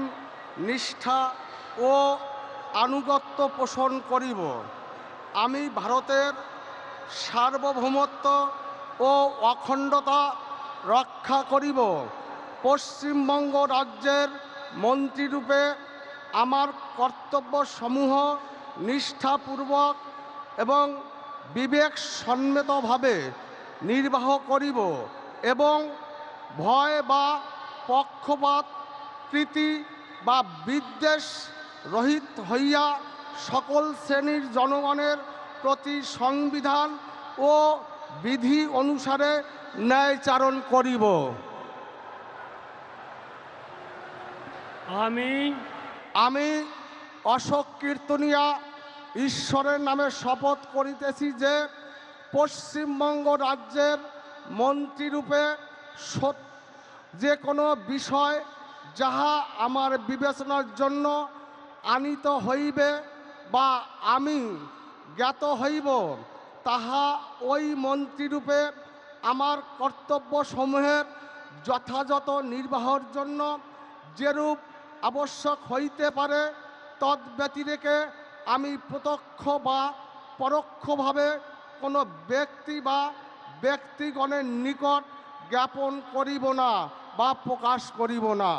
নিষ্ঠা ও আনুগত্য পোষণ করিব। আমি ভারতের সার্বভৌমত্ব ও অখণ্ডতা রক্ষা করিব। পশ্চিমবঙ্গ রাজ্যের মন্ত্রীরূপে আমার কর্তব্যসমূহ নিষ্ঠাপূর্বক এবং বিবেকসম্মতভাবে নির্বাহ করিব এবং ভয় বা পক্ষপাত প্রীতি বা বিদ্বেষ রহিত হইয়া সকল শ্রেণীর জনগণের প্রতি সংবিধান ও বিধি অনুসারে ন্যায়চারণ করিব। আমি অশোক কীর্তনিয়া ঈশ্বরের নামে শপথ করিতেছি যে পশ্চিমবঙ্গ রাজ্যের মন্ত্রীরূপে যে কোনো বিষয় যাহা আমার বিবেচনার জন্য আনিত হইবে বা আমি জ্ঞাত হইব, তাহা ওই মন্ত্রীরূপে আমার কর্তব্যসমূহের যথাযথ নির্বাহের জন্য যেরূপ আবশ্যক হইতে পারে তদ্ব্যতিরেকে আমি প্রত্যক্ষ বা পরোক্ষভাবে কোনো ব্যক্তি বা ব্যক্তিগণের নিকট জ্ঞাপন করিব না বা প্রকাশ করিব না।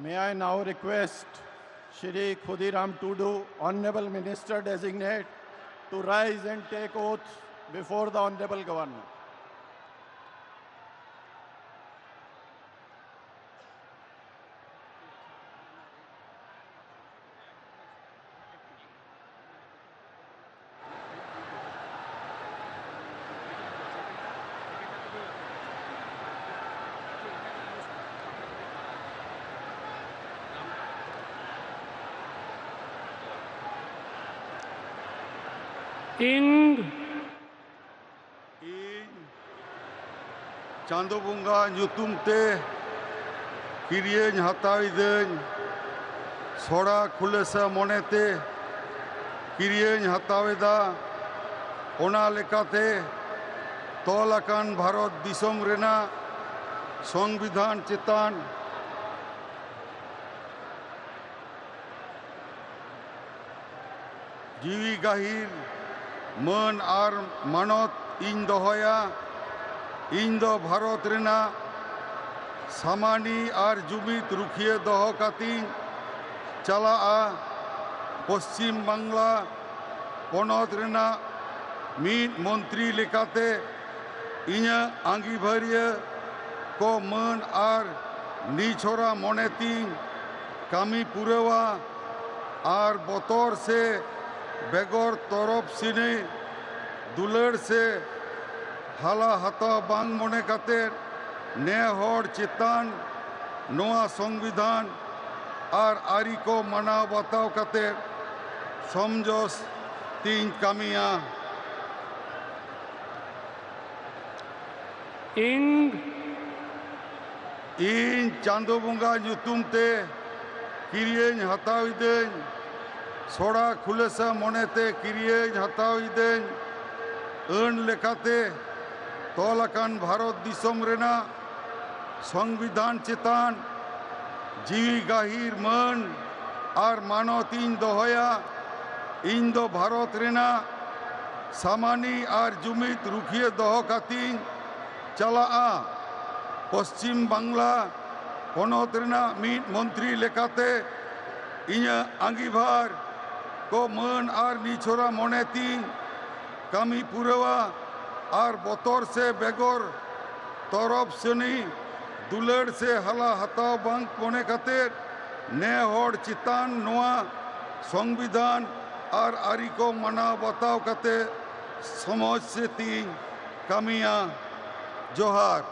May I now request Shri Khudiram Tudu, Honorable Minister Designate, to rise and take oath before the Honorable Governor. ing Chandu bunga nyutum te kiriyeñ hatawideñ sora khulesa monete kiriyeñ hataweda ona lekate tolakan bharat disom rena সংবিধান চেতান jiwi gahir মান আর মানত in দহয়া in the Bharat রেনা সামানি আর জুমিত রুখিয়ে দহ কাতিন চালা পশ্চিম Bangla Panat রেনা meet মন্ত্রী লেকাতে ইঞা আঙ্গিভারিয়া কো মান আর নিছরা মনেতিন কামি পুরেওয়া আর বতর সে बेगौर तरफ सिने दुलड़ से हाला हता बांग मने काते ने हर चेतान नोआ संविधान और आरी को मना बताओ काते समझोस तीन कामिया इन चांदो बुंगा nyutum te kiriyeñ hatawideñ सोड़ा खुलेसा मोनेते किरिएñ हताविदेñ ᱟᱹᱱ ᱞᱮᱠᱟᱛᱮ ᱛᱚᱞ ᱟᱠᱟᱱ ᱵᱷᱟᱨᱚᱛ ᱫᱤᱥᱚᱢ ᱨᱮᱱᱟᱜ ᱥᱚᱝᱵᱤᱫᱷᱟᱱ ᱪᱮᱛᱟᱱ ᱡᱤᱣᱤ ᱜᱟᱹᱦᱤᱨ ᱢᱟᱹᱱ ᱟᱨ ᱢᱟᱱᱚᱛ ᱤᱧ ᱫᱚᱦᱚᱭᱟ। ᱤᱧ ᱫᱚ ᱵᱷᱟᱨᱚᱛ ᱨᱮᱱᱟᱜ ᱥᱟᱢᱟᱱᱤ ᱟᱨ ᱡᱩᱢᱤᱫ ᱨᱩᱠᱷᱤᱭᱟᱹ ᱫᱚᱦᱚ ᱠᱟᱛᱮᱧ ᱪᱟᱞᱟᱜᱼᱟ। ᱯᱚᱥᱪᱤᱢ ᱵᱟᱝᱞᱟ ᱯᱚᱱᱚᱛ ᱨᱮᱱᱟᱜ ᱢᱤᱫ ᱢᱚᱱᱛᱨᱤ ᱞᱮᱠᱟᱛᱮ ᱤᱧᱟᱹᱜ ᱟᱸᱜᱤᱵᱷᱟᱨ को मान और निछोरा मने तीन कमी पुरवा और बतर से बेगोर तरफ सनी दुलड़ से हला हताव बांग मने खातिर ने हर चितान नोआ संविधान और आरी को मना बताव कते समझ से तीन कमिया जोहार।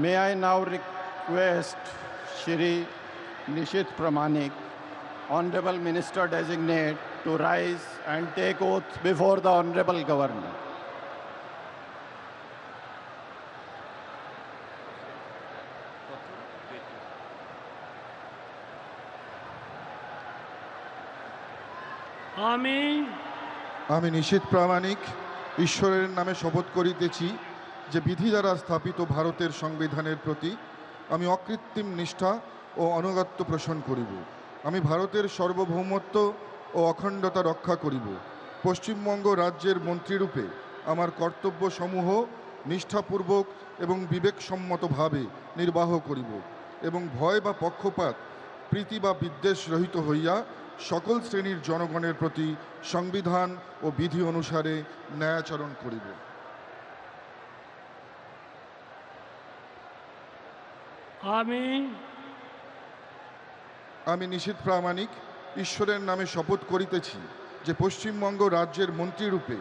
May I now request Shri Nishit Pramanik, Honorable Minister Designate, to rise and take oath before the Honorable Governor. আমি নিশীথ প্রামাণিক ঈশ্বরের নামে শপথ করিতেছি যে বিধি দ্বারা স্থাপিত ভারতের সংবিধানের প্রতি আমি অকৃত্রিম নিষ্ঠা ও আনুগত্য পোষণ করিব। আমি ভারতের সার্বভৌমত্ব ও অখণ্ডতা রক্ষা করিব। পশ্চিমবঙ্গ রাজ্যের মন্ত্রীরূপে আমার কর্তব্যসমূহ নিষ্ঠাপূর্বক এবং বিবেকসম্মতভাবে নির্বাহ করিব এবং ভয় বা পক্ষপাত প্রীতি বা বিদ্বেষ রহিত হইয়া সকল শ্রেণীর জনগণের প্রতি সংবিধান ও বিধি অনুসারে ন্যায়াচরণ করিব। আমি নিশীথ প্রামাণিক ঈশ্বরের নামে শপথ করিতেছি যে পশ্চিমবঙ্গ রাজ্যের মন্ত্রীরূপে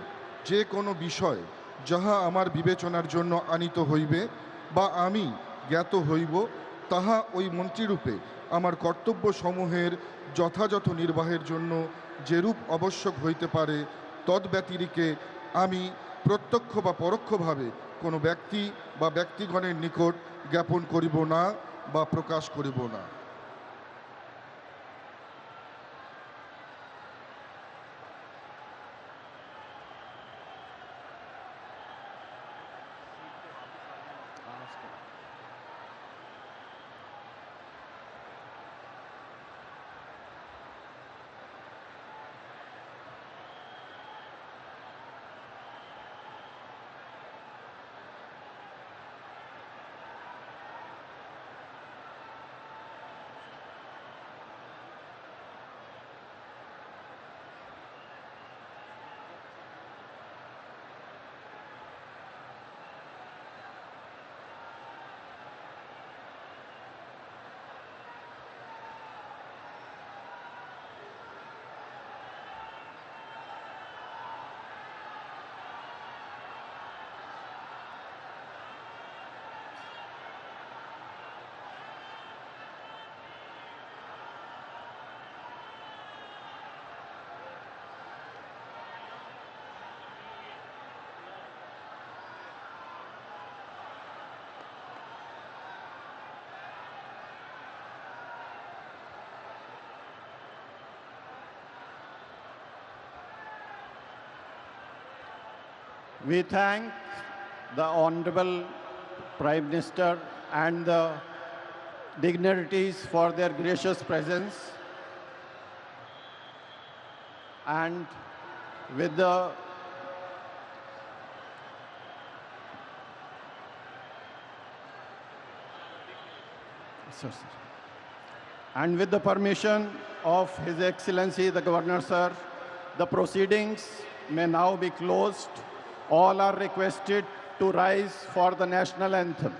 যে কোনো বিষয় যাহা আমার বিবেচনার জন্য আনিত হইবে বা আমি জ্ঞাত হইব, তাহা ওই মন্ত্রীরূপে আমার কর্তব্য সমূহের যথাযথ নির্বাহের জন্য যেরূপ আবশ্যক হইতে পারে, তদ্ব্যতিরিকে আমি প্রত্যক্ষ বা পরোক্ষভাবে কোনো ব্যক্তি বা ব্যক্তিগণের নিকট জ্ঞাপন করিব না বা প্রকাশ করিব না। We thank the Honorable Prime Minister and the dignitaries for their gracious presence. And with the And with the permission of His Excellency the Governor, sir, the proceedings may now be closed. All are requested to rise for the national anthem.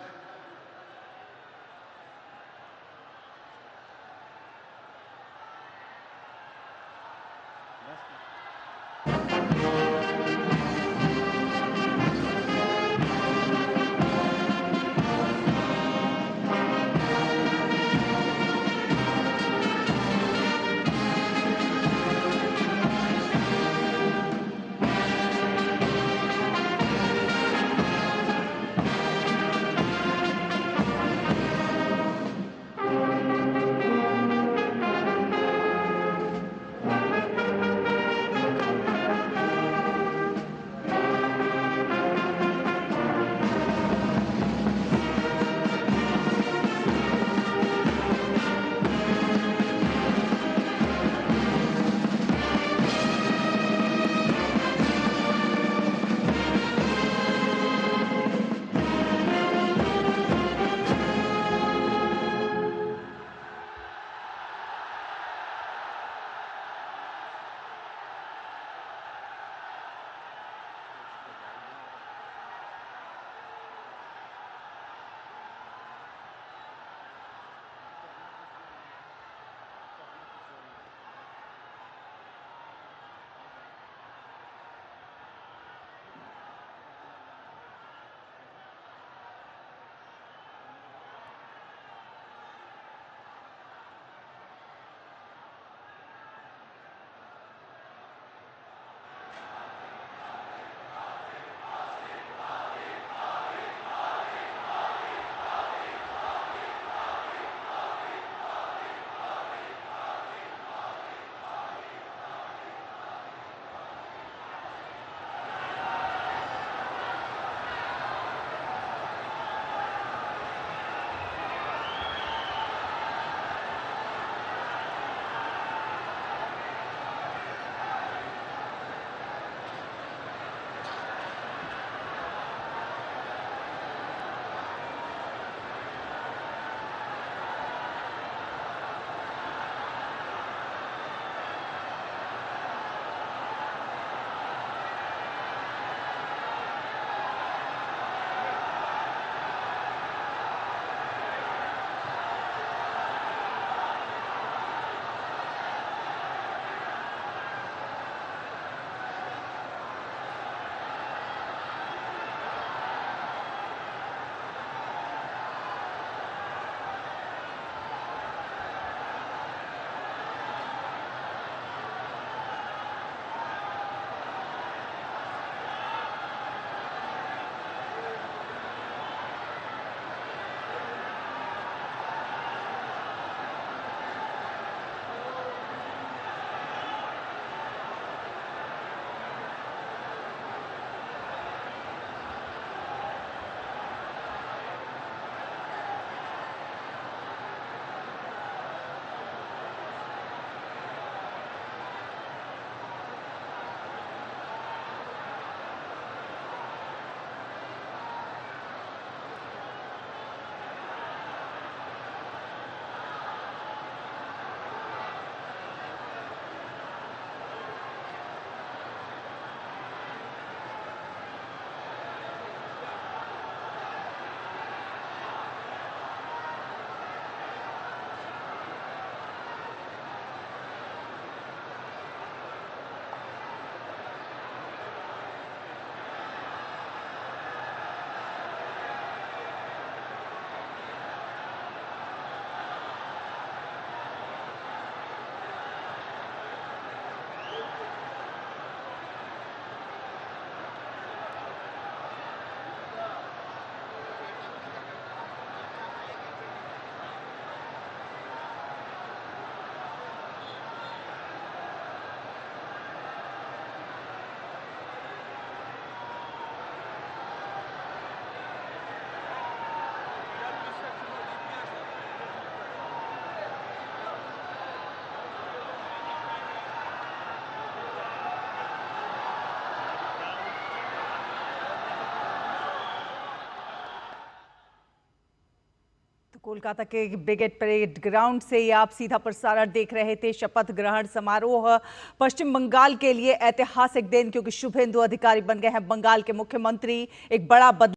Kolkata के brigade parade ground से ही आप सीधा प्रसारण देख रहे थे। शपथ ग्रहण समारोह पश्चिम बंगाल के लिए ऐतिहासिक दिन, क्योंकि शुभेंदु अधिकारी बन गए हैं बंगाल के मुख्यमंत्री। एक बड़ा